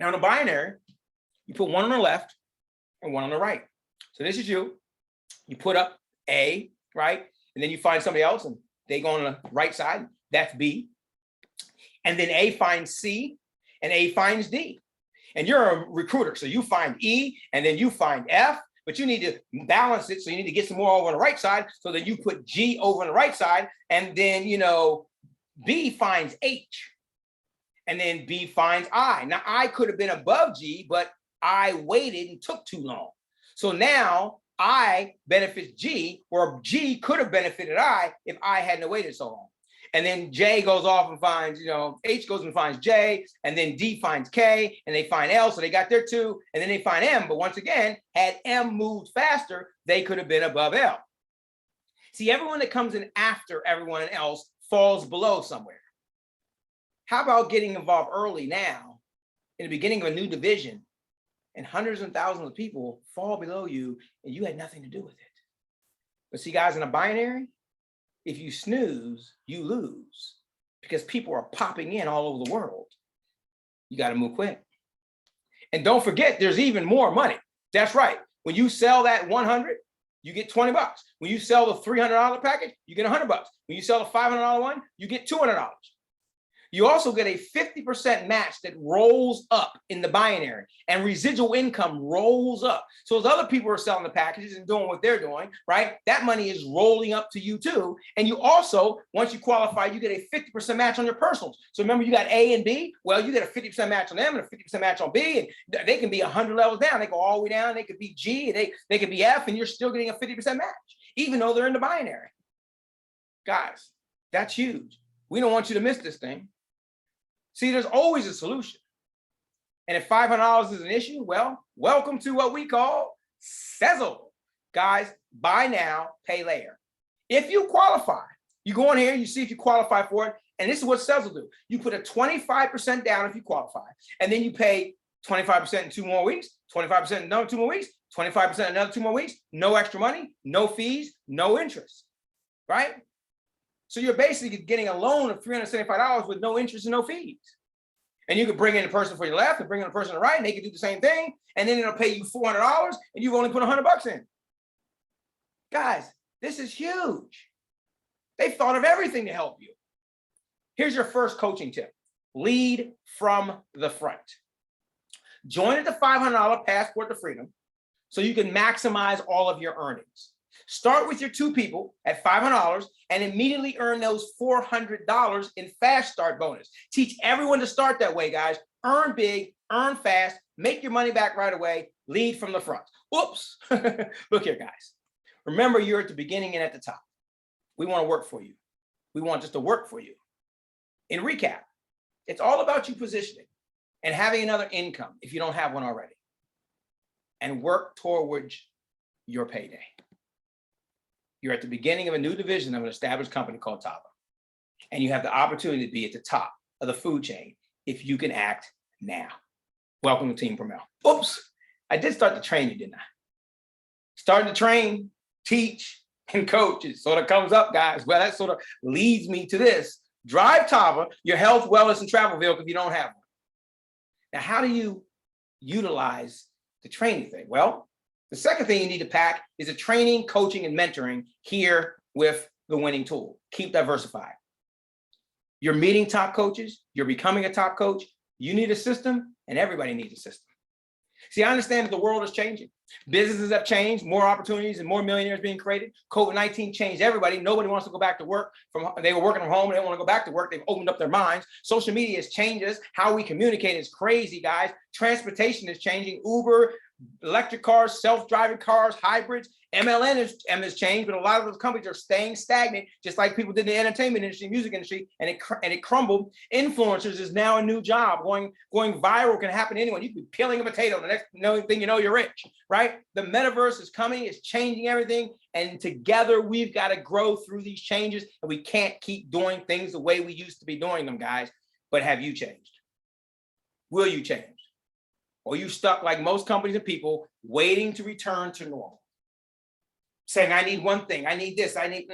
Now in a binary, you put one on the left and one on the right. So this is you. You put up A, right? And then you find somebody else and they go on the right side. That's B. And then A finds C and A finds D. And you're a recruiter. So you find E and then you find F. But you need to balance it, so you need to get some more over on the right side, so that you put G over on the right side, and then, B finds H, and then B finds I. Now, I could have been above G, but I waited and took too long. So now I benefits G, or G could have benefited I if I hadn't waited so long. And then J goes off and finds, H goes and finds J, and then D finds K, and they find L, so they got their 2, and then they find M. But once again, had M moved faster, they could have been above L. See, everyone that comes in after everyone else falls below somewhere. How about getting involved early now, in the beginning of a new division, and hundreds and thousands of people fall below you, and you had nothing to do with it? But see, guys, in a binary, if you snooze, you lose, because people are popping in all over the world. You got to move quick. And don't forget, there's even more money. That's right. When you sell that 100, you get $20. When you sell the $300 package, you get $100. When you sell the $500 one, you get $200. You also get a 50% match that rolls up in the binary, and residual income rolls up. So as other people are selling the packages and doing what they're doing, right, that money is rolling up to you too. And you also, once you qualify, you get a 50% match on your personals. So remember, you got A and B. Well, you get a 50% match on them and a 50% match on B, and they can be 100 levels down. They go all the way down. They could be G, they could be F, and you're still getting a 50% match, even though they're in the binary. Guys, that's huge. We don't want you to miss this thing. See, there's always a solution. And if $500 is an issue, well, welcome to what we call Sezzle. Guys, buy now, pay later. If you qualify, you go in here, you see if you qualify for it, and this is what Sezzle do. You put a 25% down if you qualify, and then you pay 25% in 2 more weeks, 25% in another 2 more weeks, 25% in another 2 more weeks, no extra money, no fees, no interest, right? So you're basically getting a loan of $375 with no interest and no fees. And you could bring in a person for your left and bring in a person on the right, and they can do the same thing, and then it'll pay you $400, and you've only put $100 in. Guys, this is huge. They've thought of everything to help you. Here's your first coaching tip. Lead from the front. Join at the $500 Passport to Freedom so you can maximize all of your earnings. Start with your 2 people at $500 and immediately earn those $400 in fast start bonus. Teach everyone to start that way, guys. Earn big, earn fast, make your money back right away, lead from the front. Oops. Look here, guys. Remember, you're at the beginning and at the top. We want to work for you. We want just to work for you. In recap, it's all about you positioning and having another income if you don't have one already, and work towards your payday. You're at the beginning of a new division of an established company called Tava, and you have the opportunity to be at the top of the food chain if you can act now. Welcome to Team Prong. Oops, I did start to train you, didn't I? Starting to train, teach, and coach. It sort of comes up, guys. Well, that sort of leads me to this. Drive Tava, your health, wellness, and travel vehicle if you don't have one. Now, how do you utilize the training thing? Well, the second thing you need to pack is a training, coaching, and mentoring here with the winning tool. Keep diversified. You're meeting top coaches. You're becoming a top coach. You need a system, and everybody needs a system. See, I understand that the world is changing. Businesses have changed, more opportunities and more millionaires being created. COVID-19 changed everybody. Nobody wants to go back to work. They were working from home. They don't want to go back to work. They've opened up their minds. Social media has changed us. How we communicate is crazy, guys. Transportation is changing. Uber, electric cars, self-driving cars, hybrids. MLM has changed, but a lot of those companies are staying stagnant, just like people did in the entertainment industry, music industry, and it crumbled. Influencers is now a new job. Going viral can happen to anyone. You can be peeling a potato. The next thing you know, you're rich, right? The metaverse is coming. It's changing everything. And together, we've got to grow through these changes. And we can't keep doing things the way we used to be doing them, guys. But have you changed? Will you change? Or are you stuck like most companies and people waiting to return to normal? Saying, I need one thing, I need this, I need,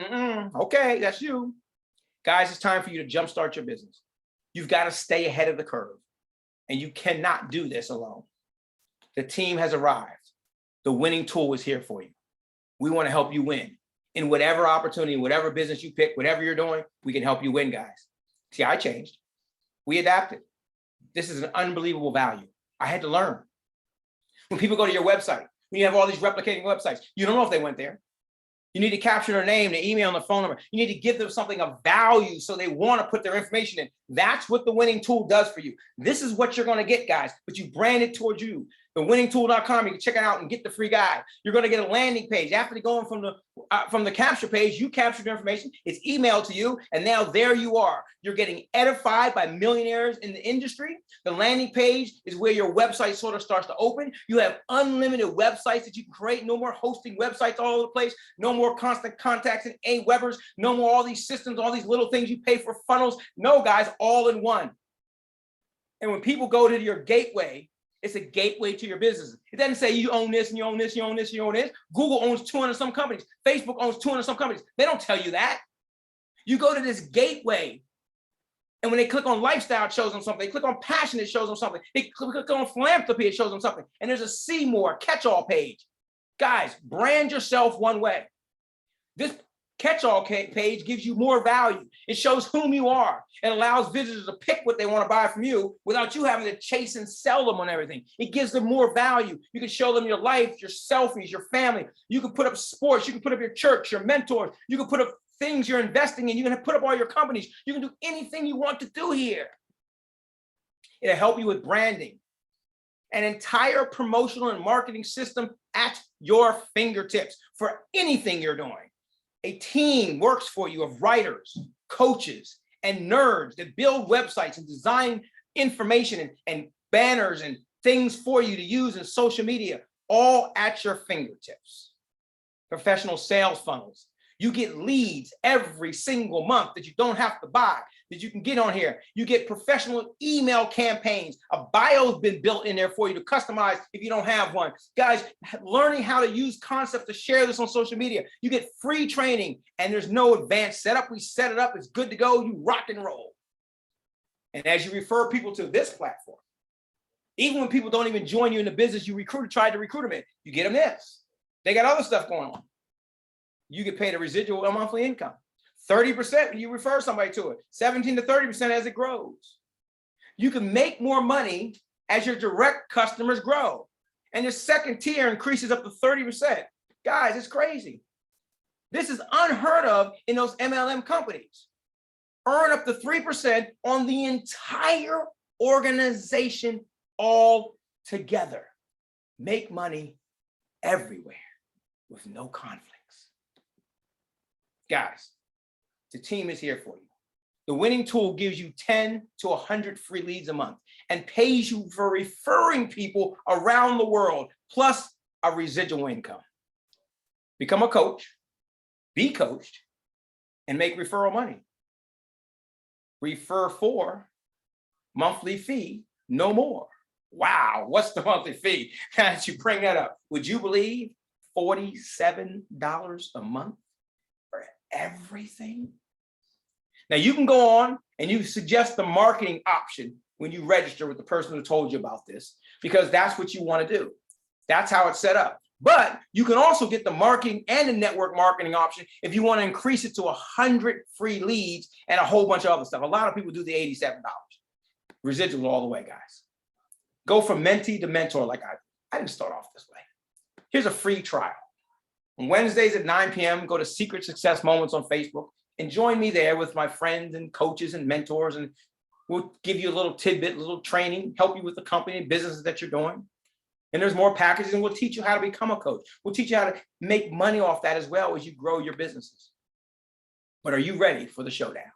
okay, that's you. Guys, it's time for you to jumpstart your business. You've got to stay ahead of the curve, and you cannot do this alone. The team has arrived. The winning tool is here for you. We want to help you win in whatever opportunity, whatever business you pick, whatever you're doing, we can help you win, guys. See, I changed. We adapted. This is an unbelievable value. I had to learn. When people go to your website, when you have all these replicating websites, you don't know if they went there. You need to capture their name, their email, and their phone number. You need to give them something of value so they want to put their information in. That's what the winning tool does for you. This is what you're going to get, guys, but you brand it towards you. TheWinningTool.com, you can check it out and get the free guide. You're going to get a landing page. After going from the capture page, you captured your information. It's emailed to you, and now there you are. You're getting edified by millionaires in the industry. The landing page is where your website sort of starts to open. You have unlimited websites that you can create. No more hosting websites all over the place. No more constant contacts and AWebers. No more all these systems, all these little things you pay for funnels. No, guys, all in one. And when people go to your gateway, it's a gateway to your business. It doesn't say you own this and you own this, you own this, you own this. Google owns 200 some companies. Facebook owns 200 some companies. They don't tell you that. You go to this gateway, and when they click on lifestyle, it shows them something. They click on passion, it shows them something. They click on philanthropy, it shows them something. And there's a see more, catch-all page. Guys, brand yourself one way. This catch-all page gives you more value. It shows whom you are. It allows visitors to pick what they want to buy from you without you having to chase and sell them on everything. It gives them more value. You can show them your life, your selfies, your family. You can put up sports. You can put up your church, your mentors. You can put up things you're investing in. You can put up all your companies. You can do anything you want to do here. It'll help you with branding. An entire promotional and marketing system at your fingertips for anything you're doing. A team works for you of writers, coaches, and nerds that build websites and design information and banners and things for you to use in social media, all at your fingertips. Professional sales funnels. You get leads every single month that you don't have to buy, that you can get on here. You get professional email campaigns. A bio's been built in there for you to customize if you don't have one. Guys, learning how to use concepts to share this on social media. You get free training and there's no advanced setup. We set it up, it's good to go, you rock and roll. And as you refer people to this platform, even when people don't even join you in the business you tried to recruit them in, you get them this. They got other stuff going on. You get paid a residual monthly income. 30% when you refer somebody to it, 17 to 30% as it grows. You can make more money as your direct customers grow. And your second tier increases up to 30%. Guys, it's crazy. This is unheard of in those MLM companies. Earn up to 3% on the entire organization all together. Make money everywhere with no conflicts. Guys, the team is here for you. The winning tool gives you 10 to 100 free leads a month and pays you for referring people around the world, plus a residual income. Become a coach, be coached, and make referral money. Refer for monthly fee, no more. Wow, what's the monthly fee? Guys, you bring that up. Would you believe $47 a month for everything? Now you can go on and you suggest the marketing option when you register with the person who told you about this, because that's what you want to do. That's how it's set up. But you can also get the marketing and the network marketing option if you want to increase it to 100 free leads and a whole bunch of other stuff. A lot of people do the $87. Residual all the way, guys. Go from mentee to mentor like I didn't start off this way. Here's a free trial. On Wednesdays at 9 p.m., go to Secret Success Moments on Facebook and join me there with my friends and coaches and mentors, and we'll give you a little tidbit, a little training, help you with the company and businesses that you're doing. And there's more packages, and we'll teach you how to become a coach. We'll teach you how to make money off that as well as you grow your businesses. But are you ready for the showdown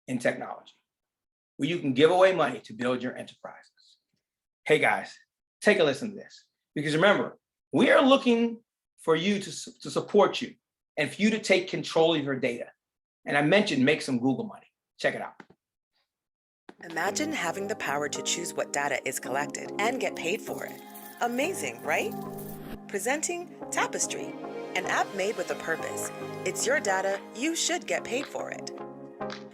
in technology, where you can give away money to build your enterprises? Hey guys, take a listen to this, because remember, we are looking for you to support you and for you to take control of your data. And I mentioned make some Google money. Check it out. Imagine having the power to choose what data is collected and get paid for it. Amazing, right? Presenting Tapestry, an app made with a purpose. It's your data, you should get paid for it.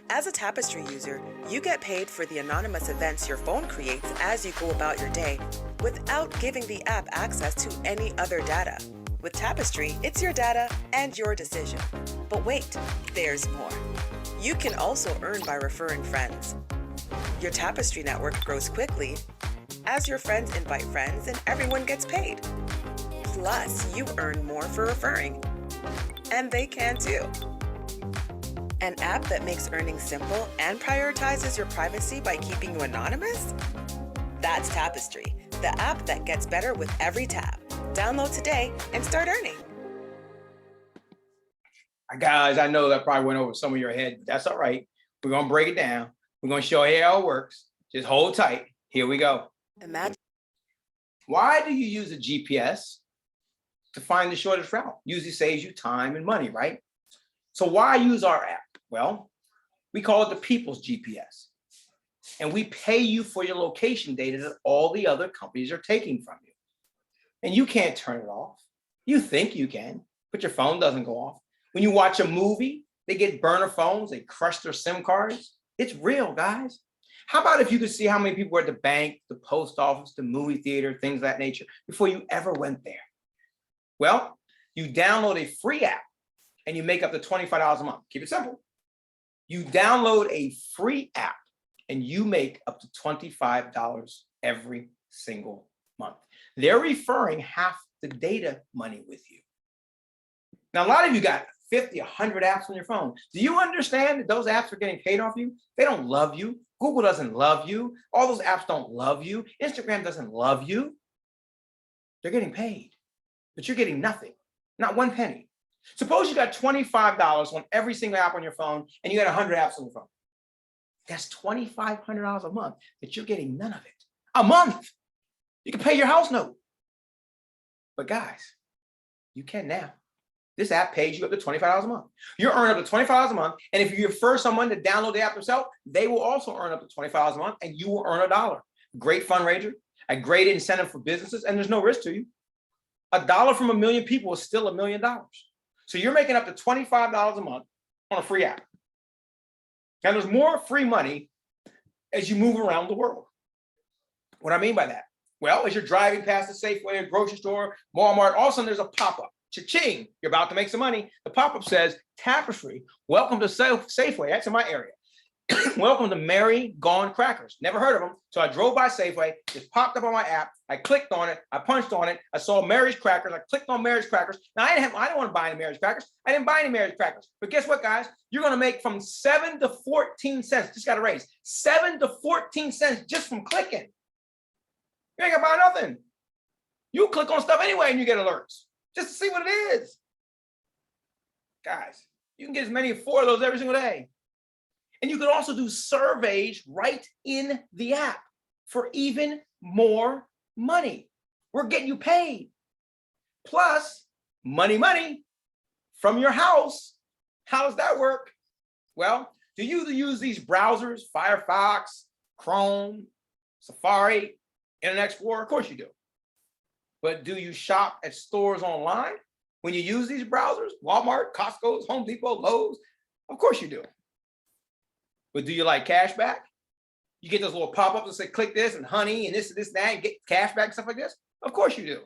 As a Tapestry user, you get paid for the anonymous events your phone creates as you go about your day without giving the app access to any other data. With Tapestry, it's your data and your decision. But wait, there's more. You can also earn by referring friends. Your Tapestry network grows quickly as your friends invite friends and everyone gets paid. Plus, you earn more for referring. And they can too. An app that makes earning simple and prioritizes your privacy by keeping you anonymous? That's Tapestry, the app that gets better with every tap. Download today and start earning. Guys, I know that probably went over some of your head, but that's all right. We're going to break it down. We're going to show you how it works. Just hold tight. Here we go. Imagine. Why do you use a GPS? To find the shortest route. Usually saves you time and money, right? So why use our app? Well, we call it the people's GPS. And we pay you for your location data that all the other companies are taking from you. And you can't turn it off. You think you can, but your phone doesn't go off. When you watch a movie, they get burner phones, they crush their SIM cards. It's real, guys. How about if you could see how many people were at the bank, the post office, the movie theater, things of that nature, before you ever went there? Well, you download a free app and you make up to $25 a month. Keep it simple. You download a free app and you make up to $25 every single month. They're referring half the data money with you. Now, a lot of you got 50, 100 apps on your phone. Do you understand that those apps are getting paid off you? They don't love you. Google doesn't love you. All those apps don't love you. Instagram doesn't love you. They're getting paid, but you're getting nothing, not one penny. Suppose you got $25 on every single app on your phone and you got 100 apps on your phone. That's $2,500 a month that you're getting none of it. a month. You can pay your house note. But guys, you can now. This app pays you up to $25 a month. You're earning up to $25 a month. And if you refer someone to download the app themselves, they will also earn up to $25 a month and you will earn $1. Great fundraiser, a great incentive for businesses, and there's no risk to you. $1 from 1 million people is still $1 million. So you're making up to $25 a month on a free app. Now there's more free money as you move around the world. What I mean by that? Well, as you're driving past the Safeway, a grocery store, Walmart, all of a sudden there's a pop-up. Cha-ching, you're about to make some money. The pop-up says, Tapestry, welcome to Safeway. That's in my area. Welcome to Mary Gone Crackers. Never heard of them. So I drove by Safeway, just popped up on my app. I clicked on it. I punched on it. I saw Mary's Crackers. I clicked on Mary's Crackers. Now, I didn't want to buy any Mary's Crackers. I didn't buy any Mary's Crackers. But guess what, guys? You're going to make from 7 to 14 cents. Just got to raise 7 to 14 cents just from clicking. You ain't got to buy nothing. You click on stuff anyway and you get alerts just to see what it is. Guys, you can get as many as 4 of those every single day. And you can also do surveys right in the app for even more money. We're getting you paid. Plus, money from your house. How does that work? Well, do you use these browsers, Firefox, Chrome, Safari, Internet Explorer? Of course you do. But do you shop at stores online when you use these browsers? Walmart, Costco, Home Depot, Lowe's? Of course you do. But do you like cash back? You get those little pop-ups that say click this and honey and this and that and get cash back and stuff like this? Of course you do.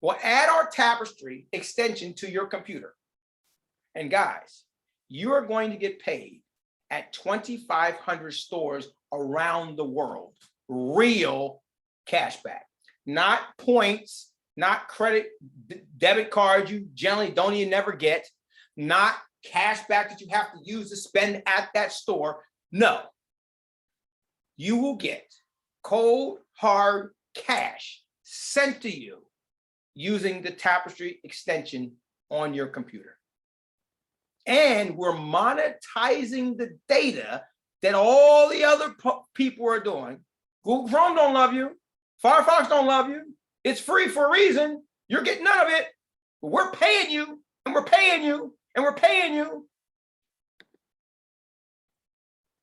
Well, add our Tapestry extension to your computer. And guys, you are going to get paid at 2,500 stores around the world. Real cash back. Not points, not credit, debit cards you generally don't even never get, not cash back that you have to use to spend at that store. No, you will get cold, hard cash sent to you using the Tapestry extension on your computer. And we're monetizing the data that all the other people are doing. Google Chrome don't love you. Firefox don't love you. It's free for a reason. You're getting none of it. But we're paying you, and we're paying you, and we're paying you.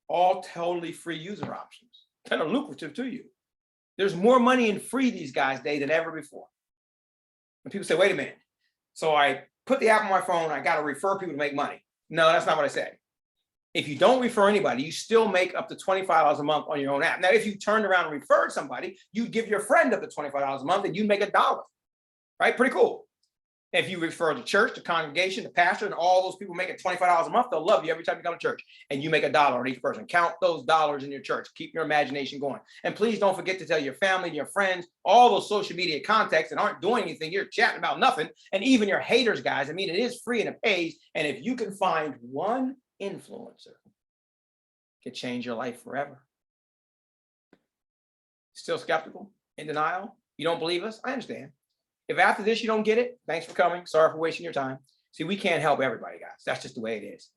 All totally free user options that are lucrative to you. There's more money in free these guys' day than ever before. And people say, wait a minute. So I put the app on my phone, I got to refer people to make money. No, that's not what I said. If you don't refer anybody, you still make up to $25 a month on your own app. Now, if you turned around and referred somebody, you give your friend up to $25 a month and you make $1, right? Pretty cool. If you refer the church, the congregation, the pastor, and all those people making $25 a month, they'll love you every time you come to church. And you make $1 on each person. Count those dollars in your church. Keep your imagination going. And please don't forget to tell your family and your friends, all those social media contacts that aren't doing anything. You're chatting about nothing. And even your haters, guys. I mean, it is free and it pays. And if you can find one influencer, it could change your life forever. Still skeptical? In denial? You don't believe us? I understand. If after this you don't get it, thanks for coming. Sorry for wasting your time. See, we can't help everybody, guys. That's just the way it is.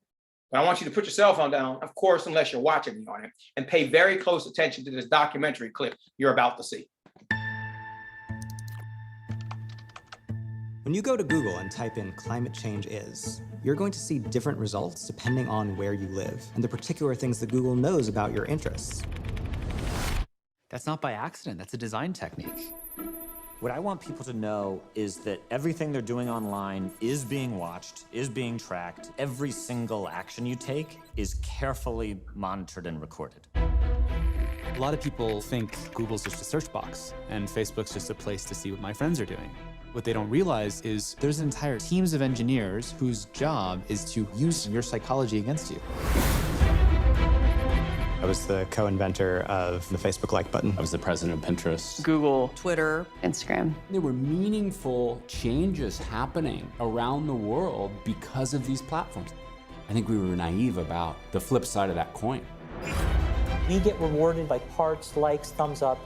But I want you to put your cell phone down, of course, unless you're watching me on it, and pay very close attention to this documentary clip you're about to see. When you go to Google and type in climate change is, you're going to see different results depending on where you live and the particular things that Google knows about your interests. That's not by accident, that's a design technique. What I want people to know is that everything they're doing online is being watched, is being tracked. Every single action you take is carefully monitored and recorded. A lot of people think Google's just a search box and Facebook's just a place to see what my friends are doing. What they don't realize is there's entire teams of engineers whose job is to use your psychology against you. I was the co-inventor of the Facebook like button. I was the president of Pinterest, Google, Twitter, Instagram. There were meaningful changes happening around the world because of these platforms. I think we were naive about the flip side of that coin. We get rewarded by hearts, likes, thumbs up,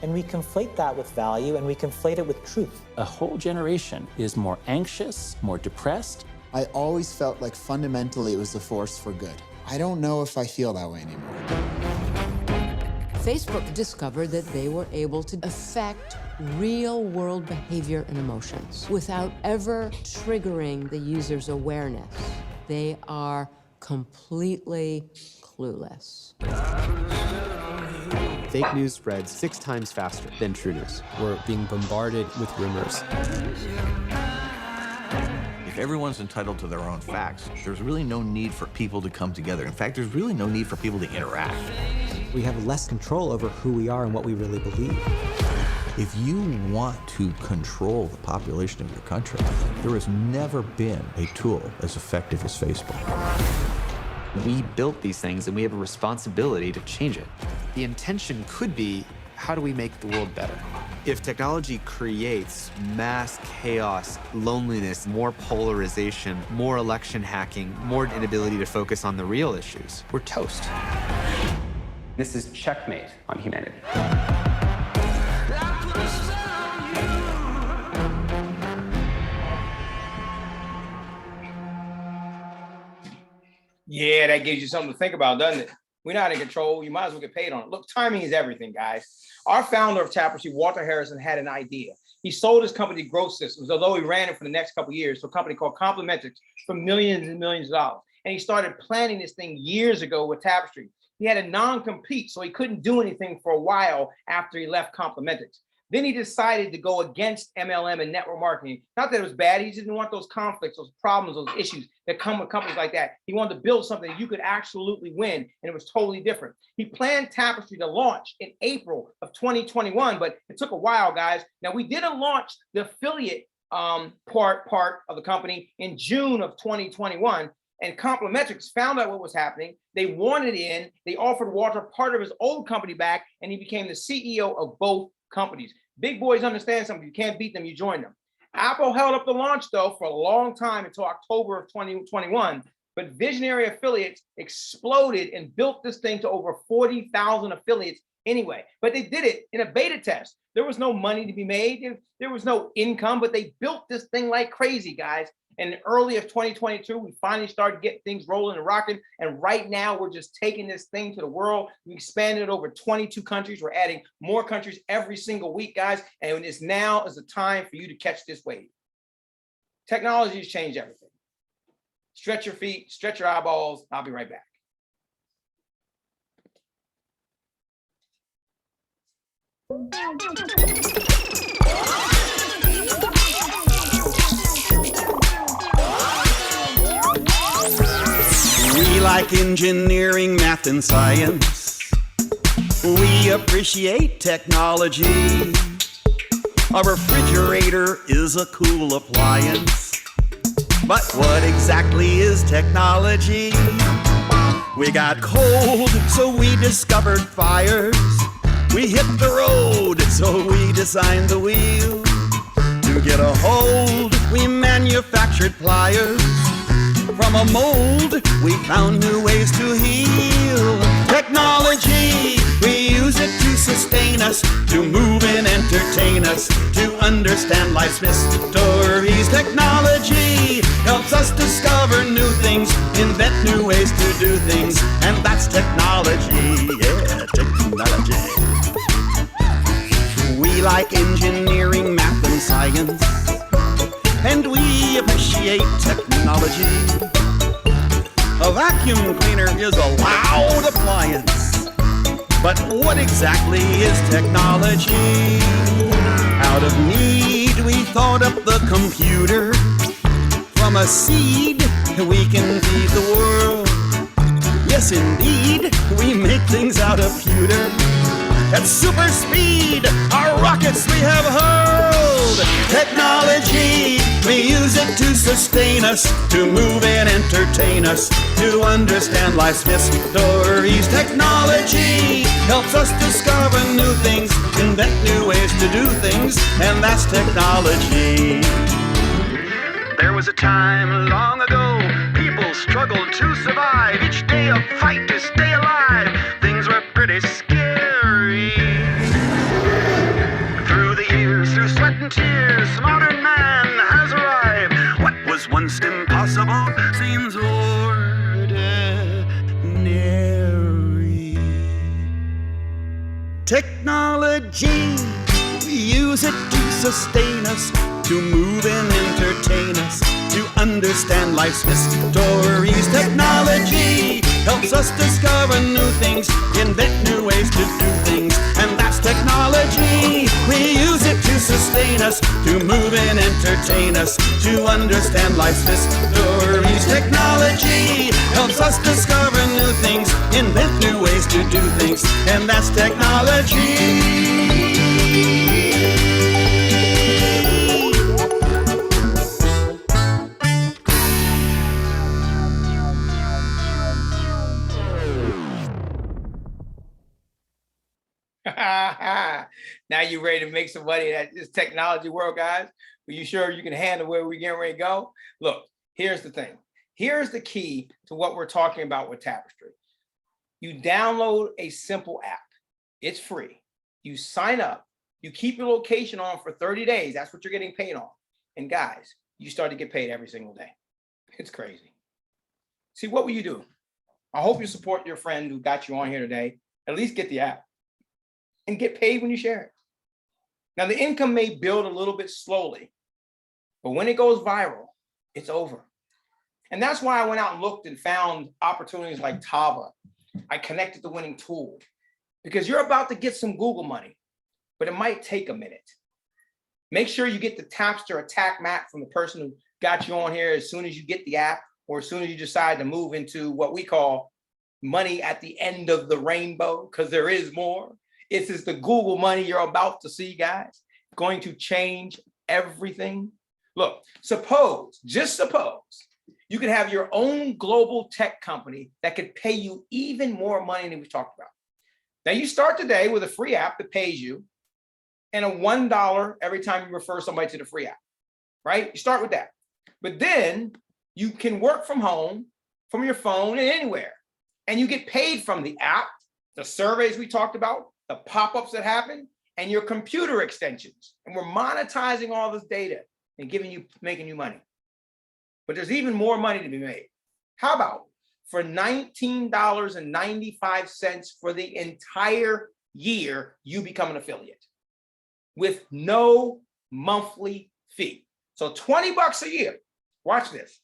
and we conflate that with value and we conflate it with truth. A whole generation is more anxious, more depressed. I always felt like fundamentally it was a force for good. I don't know if I feel that way anymore. Facebook discovered that they were able to affect real-world behavior and emotions without ever triggering the user's awareness. They are completely clueless. Fake news spreads 6 times faster than true news. We're being bombarded with rumors. If everyone's entitled to their own facts, there's really no need for people to come together. In fact, there's really no need for people to interact. We have less control over who we are and what we really believe. If you want to control the population of your country, there has never been a tool as effective as Facebook. We built these things and we have a responsibility to change it. The intention could be, how do we make the world better? If technology creates mass chaos, loneliness, more polarization, more election hacking, more inability to focus on the real issues, we're toast. This is checkmate on humanity. Yeah, that gives you something to think about, doesn't it? We're not in control. You might as well get paid on it. Look, timing is everything, guys. Our founder of Tapestry, Walter Harrison, had an idea. He sold his company, Growth Systems, although he ran it for the next couple of years, to a company called Complementix for millions and millions of dollars. And he started planning this thing years ago with Tapestry. He had a non-compete, so he couldn't do anything for a while after he left Complementix. Then he decided to go against MLM and network marketing. Not that it was bad. He just didn't want those conflicts, those problems, those issues that come with companies like that. He wanted to build something that you could absolutely win, and it was totally different. He planned Tapestry to launch in April of 2021, but it took a while, guys. Now, we didn't launch the affiliate part of the company in June of 2021, and Complementix found out what was happening. They wanted in. They offered Walter part of his old company back, and he became the CEO of both companies. Big boys understand something. You can't beat them, you join them. Apple held up the launch, though, for a long time until October of 2021. But Visionary Affiliates exploded and built this thing to over 40,000 affiliates anyway. But they did it in a beta test. There was no money to be made. There was no income, but they built this thing like crazy, guys. And in early of 2022, we finally started getting things rolling and rocking. And right now, we're just taking this thing to the world. We expanded over 22 countries. We're adding more countries every single week, guys. And it's now is the time for you to catch this wave. Technology has changed everything. Stretch your feet, stretch your eyeballs. I'll be right back. We like engineering, math, and science. We appreciate technology. A refrigerator is a cool appliance. But what exactly is technology? We got cold, so we discovered fires. We hit the road, so we designed the wheel. To get a hold, we manufactured pliers. From a mold, we found new ways to heal. Technology, we use it to sustain us, to move and entertain us, to understand life's mysteries. Technology helps us discover new things, invent new ways to do things, and that's technology, yeah, technology. We like engineering, math, and science, and we appreciate technology. A vacuum cleaner is a loud appliance, but what exactly is technology? Out of need, we thought up the computer. From a seed, we can feed the world. Yes, indeed, we make things out of pewter. At super speed, our rockets we have hurled. Technology, we use it to sustain us, to move and entertain us, to understand life's mysteries. Technology helps us discover new things, invent new ways to do things, and that's technology. There was a time long ago, people struggled to survive. Each day a fight to stay alive. Things were pretty scary. Through the years, through sweat and tears, modern man has arrived. What was once impossible seems ordinary. Technology, we use it to sustain us, to move and entertain us, to understand life's mysteries. Technology helps us discover new things, invent new ways to do things, and that's technology. We use it to sustain us, to move and entertain us, to understand life's mysteries. Technology helps us discover new things, invent new ways to do things, and that's technology. Now you ready to make some money in this technology world, guys? Are you sure you can handle where we're getting ready to go? Look, here's the thing. Here's the key to what we're talking about with Tapestry. You download a simple app. It's free. You sign up. You keep your location on for 30 days. That's what you're getting paid on. And guys, you start to get paid every single day. It's crazy. See, what will you do? I hope you support your friend who got you on here today. At least get the app and get paid when you share it. Now, the income may build a little bit slowly, but when it goes viral, it's over. And that's why I went out and looked and found opportunities like Tava. I connected the winning tool because you're about to get some Google money, but it might take a minute. Make sure you get the Tapster attack map from the person who got you on here as soon as you get the app or as soon as you decide to move into what we call money at the end of the rainbow, because there is more. This is the Google money you're about to see, guys. Going to change everything. Look, just suppose, you could have your own global tech company that could pay you even more money than we talked about. Now you start today with a free app that pays you and a $1 every time you refer somebody to the free app, right? You start with that. But then you can work from home, from your phone and anywhere. And you get paid from the app, the surveys we talked about, the pop-ups that happen, and your computer extensions. And we're monetizing all this data and making you money. But there's even more money to be made. How about for $19.95 for the entire year, you become an affiliate with no monthly fee. So $20 a year. Watch this.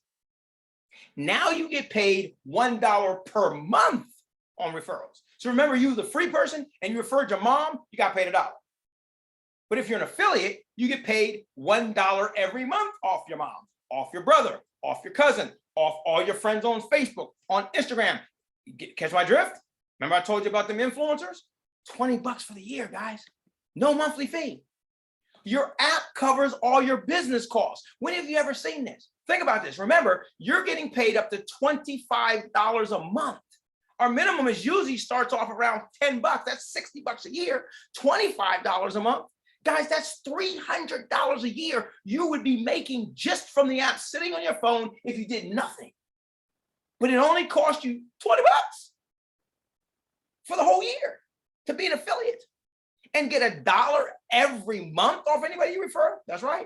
Now you get paid $1 per month on referrals. So remember, you the free person and you referred your mom, you got paid $1. But if you're an affiliate, you get paid $1 every month off your mom, off your brother, off your cousin, off all your friends on Facebook, on Instagram. Catch my drift? Remember I told you about them influencers? $20 for the year, guys. No monthly fee. Your app covers all your business costs. When have you ever seen this? Think about this. Remember, you're getting paid up to $25 a month. Our minimum is usually starts off around $10. That's $60 a year, $25 a month. Guys, that's $300 a year you would be making just from the app sitting on your phone if you did nothing. But it only cost you $20 for the whole year to be an affiliate and get $1 every month off anybody you refer. That's right.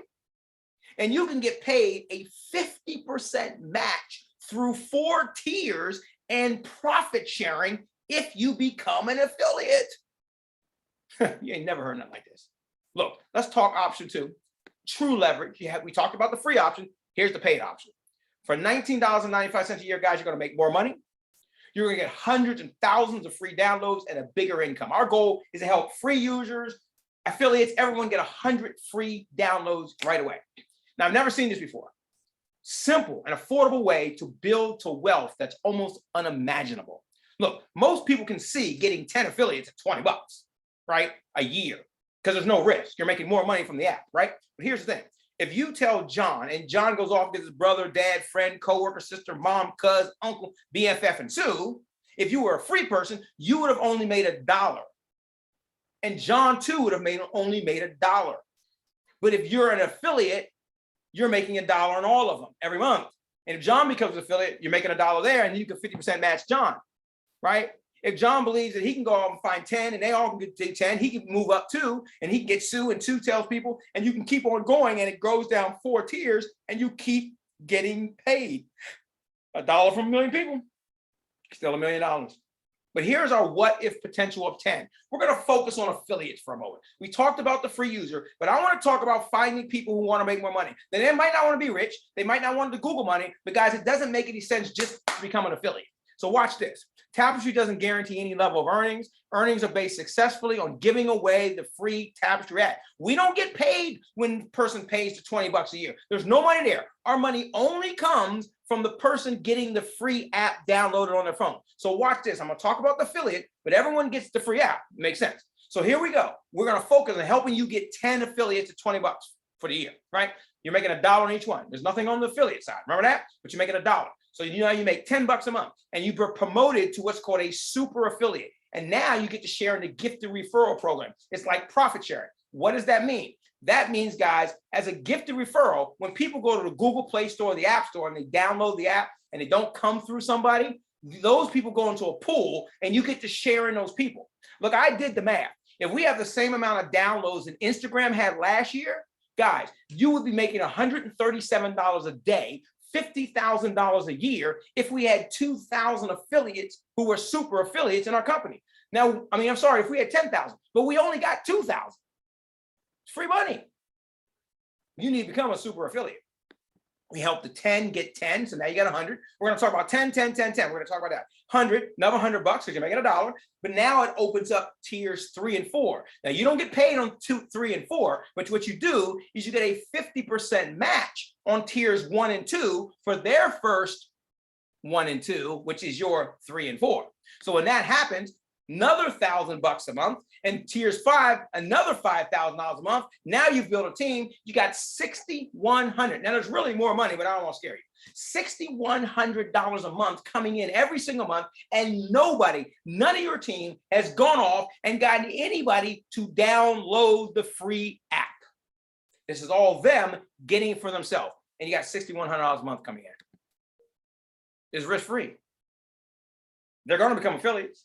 And you can get paid a 50% match through 4 tiers and profit sharing if you become an affiliate. You ain't never heard nothing like this. Look, let's talk option 2, true leverage. We talked about the free option. Here's the paid option. For $19.95 a year, guys, you're going to make more money. You're going to get hundreds and thousands of free downloads and a bigger income. Our goal is to help free users, affiliates, everyone get 100 free downloads right away. Now, I've never seen this before. Simple and affordable way to build to wealth that's almost unimaginable. Look, most people can see getting 10 affiliates at $20, right? A year, because there's no risk. You're making more money from the app, right? But here's the thing. If you tell John, and John goes off and gets his brother, dad, friend, coworker, sister, mom, cousin, uncle, BFF, and Sue, if you were a free person, you would have only made $1. And John, too, would have only made $1. But if you're an affiliate, you're making $1 on all of them every month. And if John becomes an affiliate, you're making $1 there, and you can 50% match John, right? If John believes that he can go out and find 10 and they all can get 10, he can move up 2 and he can get Sue, and 2 tells people, and you can keep on going, and it goes down 4 tiers and you keep getting paid. $1 from a million people, still $1 million. But here's our what if potential of 10. We're going to focus on affiliates for a moment. We talked about the free user, but I want to talk about finding people who want to make more money. Then they might not want to be rich. They might not want the Google money, but guys, it doesn't make any sense just to become an affiliate. So watch this. Tapestry doesn't guarantee any level of earnings. Earnings are based successfully on giving away the free Tapestry app. We don't get paid when the person pays the $20 a year. There's no money there. Our money only comes from the person getting the free app downloaded on their phone. So watch this. I'm going to talk about the affiliate, but everyone gets the free app. Makes sense. So here we go. We're going to focus on helping you get 10 affiliates at $20 for the year, right? You're making $1 on each one. There's nothing on the affiliate side. Remember that? But you're making $1. So you know you make $10 a month, and you were promoted to what's called a super affiliate. And now you get to share in the gifted referral program. It's like profit sharing. What does that mean? That means, guys, as a gifted referral, when people go to the Google Play Store or the App Store and they download the app and they don't come through somebody, those people go into a pool and you get to share in those people. Look, I did the math. If we have the same amount of downloads that Instagram had last year, guys, you would be making $137 a day, $50,000 a year if we had 2,000 affiliates who were super affiliates in our company. Now, I mean, I'm sorry, if we had 10,000, but we only got 2,000. It's free money. You need to become a super affiliate. We help the 10 get 10, so now you got 100. We're going to talk about 10, 10, 10, 10. We're going to talk about that. 100, another $100 because you're making $1. But now it opens up tiers 3 and 4. Now you don't get paid on 2, 3, and 4, but what you do is you get a 50% match on tiers 1 and 2 for their first 1 and 2, which is your 3 and 4. So when that happens, another $1,000 a month, and tiers 5, another $5,000 a month. Now you've built a team. You got $6,100. Now there's really more money, but I don't want to scare you. $6,100 a month coming in every single month, and none of your team has gone off and gotten anybody to download the free app. This is all them getting it for themselves, and you got $6,100 a month coming in. It's risk-free. They're going to become affiliates.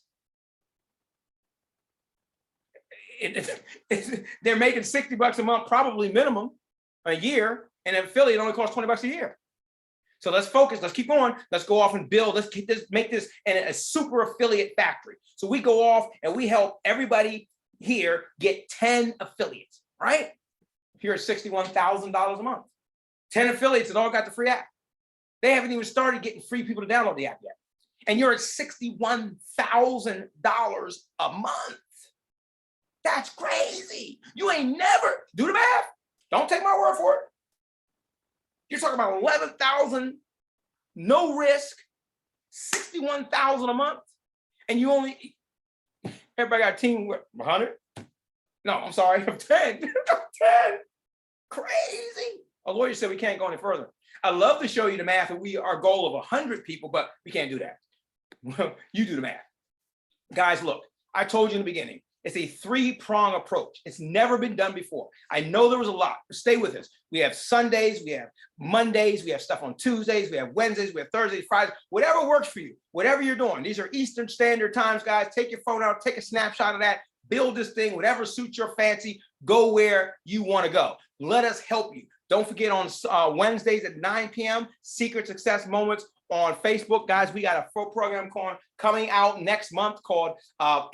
They're making $60 a month, probably minimum a year, and an affiliate only costs $20 a year. So let's focus. Let's keep on. Let's go off and build. Let's make this a super affiliate factory. So we go off and we help everybody here get 10 affiliates, right? Here at $61,000 a month. 10 affiliates that all got the free app. They haven't even started getting free people to download the app yet. And you're at $61,000 a month. That's crazy. You ain't never, do the math. Don't take my word for it. You're talking about 11,000, no risk, 61,000 a month. And you only, everybody got a team with 100? No, I'm sorry, 10. 10. Crazy. A lawyer said we can't go any further. I love to show you the math and our goal of 100 people, but we can't do that. Well, you do the math. Guys, look, I told you in the beginning, it's a 3-prong approach. It's never been done before. I know there was a lot, but stay with us. We have Sundays, we have Mondays, we have stuff on Tuesdays, we have Wednesdays, we have Thursdays, Fridays, whatever works for you, whatever you're doing. These are Eastern Standard Times, guys. Take your phone out, take a snapshot of that, build this thing, whatever suits your fancy, go where you want to go. Let us help you. Don't forget on Wednesdays at 9 p.m., Secret Success Moments on Facebook. Guys, we got a full program coming out next month called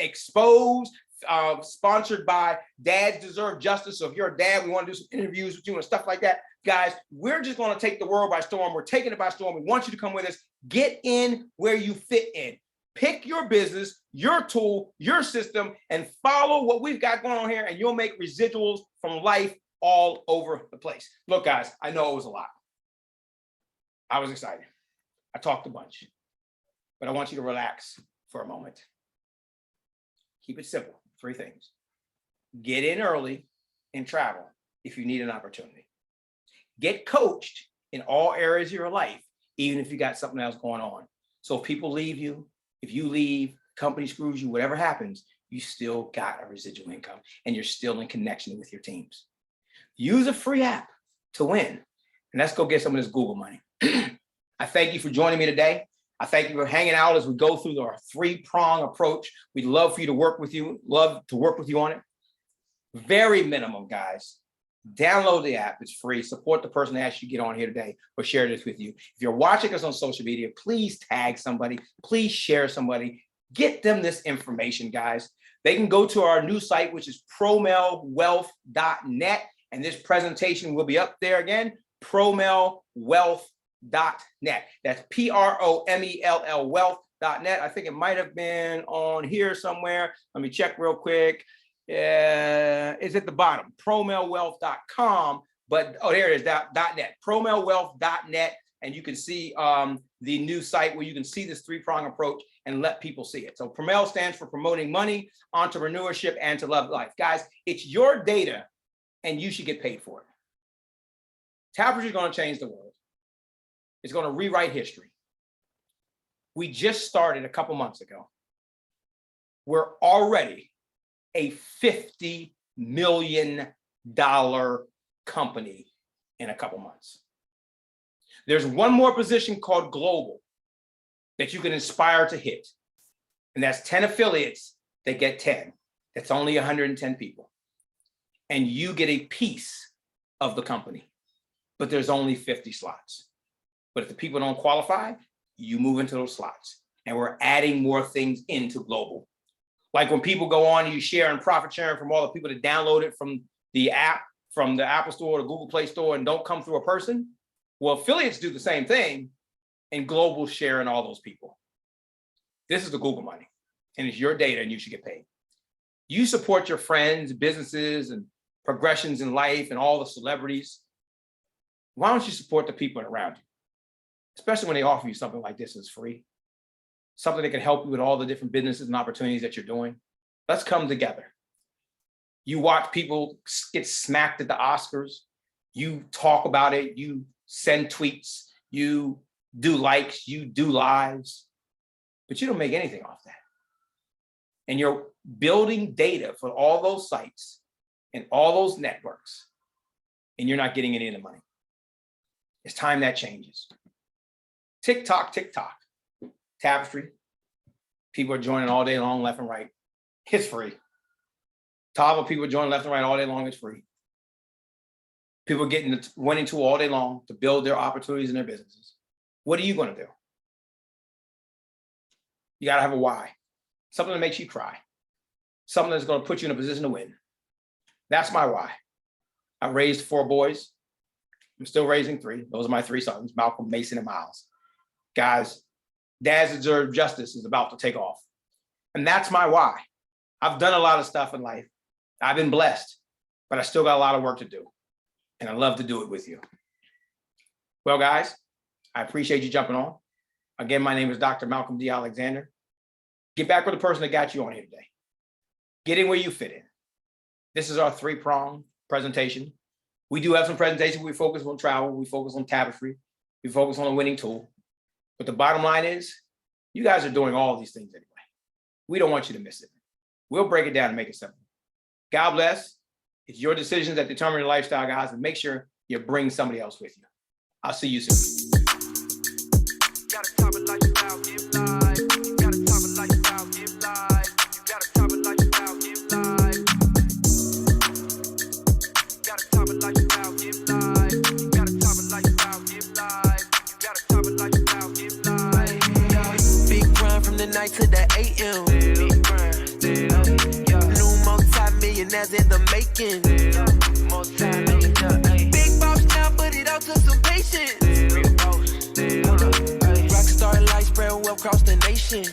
Expose. Sponsored by Dads Deserve Justice. So if you're a dad, we want to do some interviews with you and stuff like that. Guys, we're just going to take the world by storm. We're taking it by storm. We want you to come with us. Get in where you fit in. Pick your business, your tool, your system, and follow what we've got going on here, and you'll make residuals from life all over the place. Look, guys, I know it was a lot. I was excited. I talked a bunch, but I want you to relax for a moment. Keep it simple. 3 things. Get in early and travel if you need an opportunity. Get coached in all areas of your life, even if you got something else going on. So if people leave you, if you leave, company screws you, whatever happens, you still got a residual income and you're still in connection with your teams. Use a free app to win. And let's go get some of this Google money. I thank you for joining me today. I thank you for hanging out as we go through our 3-prong approach. We'd love for you to work with you, on it. Very minimum, guys. Download the app. It's free. Support the person that asked you to get on here today or share this with you. If you're watching us on social media, please tag somebody. Please share somebody. Get them this information, guys. They can go to our new site, which is promellwealth.net. And this presentation will be up there again, promellwealth.net. That's PROMELL wealth.net. I think it might have been on here somewhere. Let me check real quick. It's at the bottom, promellwealth.com. But, oh, there it is, .net, promellwealth.net. And you can see the new site where you can see this three-prong approach and let people see it. So Promell stands for promoting money, entrepreneurship, and to love life. Guys, it's your data and you should get paid for it. Tapestry is going to change the world. It's going to rewrite history. We just started a couple months ago. We're already a $50 million company in a couple months. There's one more position called global that you can aspire to hit. And that's 10 affiliates that get 10. That's only 110 people. And you get a piece of the company, but there's only 50 slots. But if the people don't qualify, you move into those slots. And we're adding more things into global. Like when people go on, you share and profit sharing from all the people that download it from the app, from the Apple Store or the Google Play Store and don't come through a person. Well, affiliates do the same thing and global sharing all those people. This is the Google money and it's your data and you should get paid. You support your friends, businesses, and progressions in life and all the celebrities. Why don't you support the people around you? Especially when they offer you something like this is free. Something that can help you with all the different businesses and opportunities that you're doing. Let's come together. You watch people get smacked at the Oscars. You talk about it. You send tweets. You do likes. You do lives. But you don't make anything off that. And you're building data for all those sites and all those networks. And you're not getting any of the money. It's time that changes. TikTok. Tapestry. People are joining all day long, left and right. It's free. Tava, people are joining left and right all day long. It's free. People are getting the winning tool all day long to build their opportunities in their businesses. What are you going to do? You got to have a why. Something that makes you cry. Something that's going to put you in a position to win. That's my why. I raised 4 boys. I'm still raising 3. Those are my 3 sons, Malcolm, Mason, and Miles. Guys, Dads Deserve Justice is about to take off. And that's my why. I've done a lot of stuff in life. I've been blessed, but I still got a lot of work to do. And I love to do it with you. Well, guys, I appreciate you jumping on. Again, my name is Dr. Malcolm D. Alexander. Get back with the person that got you on here today. Get in where you fit in. This is our 3-prong presentation. We do have some presentations. We focus on travel. We focus on tapestry. We focus on a winning tool. But the bottom line is, you guys are doing all these things anyway. We don't want you to miss it. We'll break it down and make it simple. God bless. It's your decisions that determine your lifestyle, guys, and make sure you bring somebody else with you. I'll see you soon. To the AM. New multi-millionaires in the making. Big boss now, but it all took some patience. Rockstar life spread well across the nation.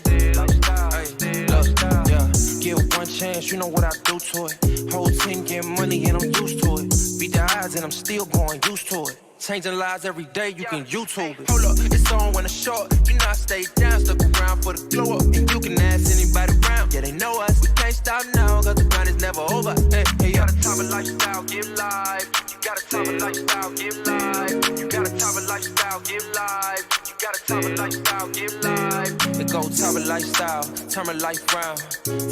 Get one chance, you know what I do to it. Whole team get money and I'm used to it. Beat the odds and I'm still going used to it. Changing lives every day, you can YouTube it. Hold up, it's on when it's short. You know I stay down, stuck around for the glow up. And you can ask anybody around, yeah, they know us. We can't stop now, cause the grind is never over. Hey, you got a type of lifestyle, give life. You got a type of lifestyle, give life. You got a type of lifestyle, give life. You got a type of lifestyle, give life. It go type of lifestyle, turn my life round.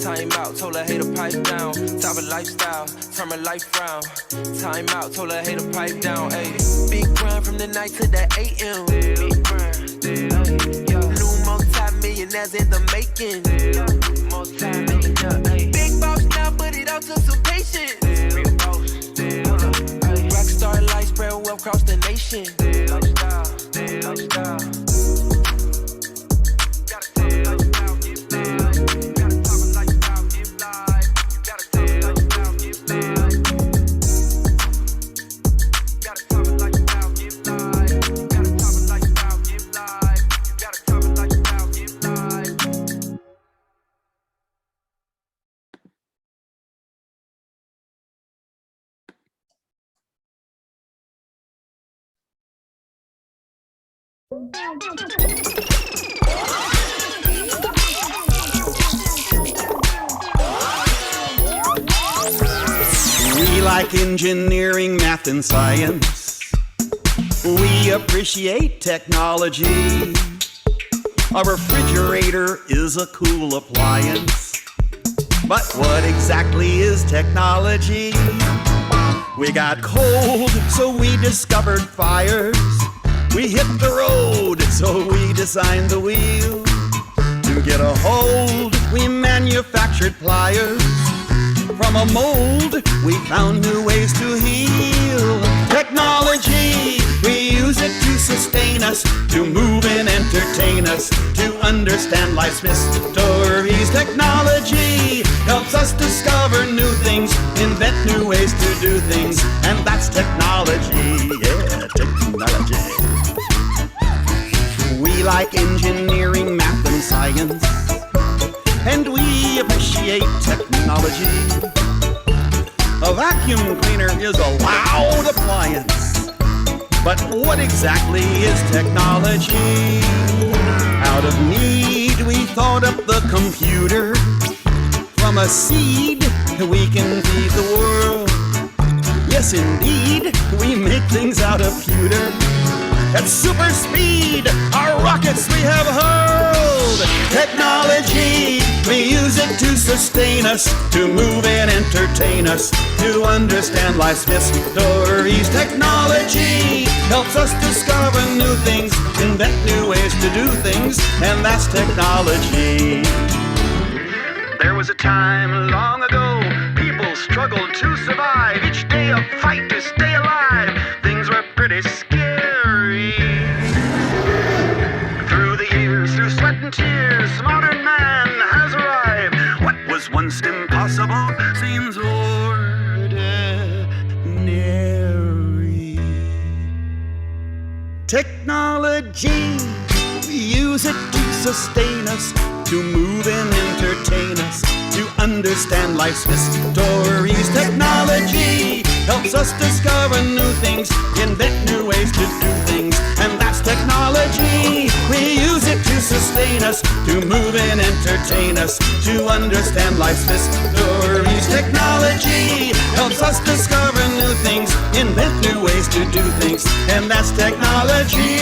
Time out, told her hater pipe down. Type of lifestyle, turn my life round. Time out, told her hater pipe down. Hey, big grind from the night to the AM. New multi-millionaires in the making. Big boss now, but it all took some patience. Rockstar life spread well across the nation. Lifestyle. We like engineering, math, and science. We appreciate technology. A refrigerator is a cool appliance. But what exactly is technology? We got cold, so we discovered fires. We hit the road, so we designed the wheel. To get a hold, we manufactured pliers. From a mold, we found new ways to heal. Technology, we use it to sustain us, to move and entertain us, to understand life's mysteries. Technology helps us discover new things, invent new ways to do things, and that's technology, yeah, technology. We like engineering, math, and science, and we appreciate technology. A vacuum cleaner is a loud appliance, but what exactly is technology? Out of need, we thought up the computer. From a seed, we can feed the world. Yes, indeed, we make things out of pewter. At super speed, our rockets we have hurled. Technology, we use it to sustain us, to move and entertain us, to understand life's mysteries. Technology helps us discover new things, invent new ways to do things, and that's technology. There was a time long ago, people struggled to survive. Each day a fight to stay alive. Things were pretty scary. Through the years, through sweat and tears, modern man has arrived. What was once impossible seems ordinary. Technology, we use it to sustain us, to move and entertain us, to understand life's mysteries. Technology helps us discover new things, invent new ways to do things, and that's technology. We use it to sustain us, to move and entertain us, to understand life's mysteries. Technology helps us discover new things, invent new ways to do things, and that's technology.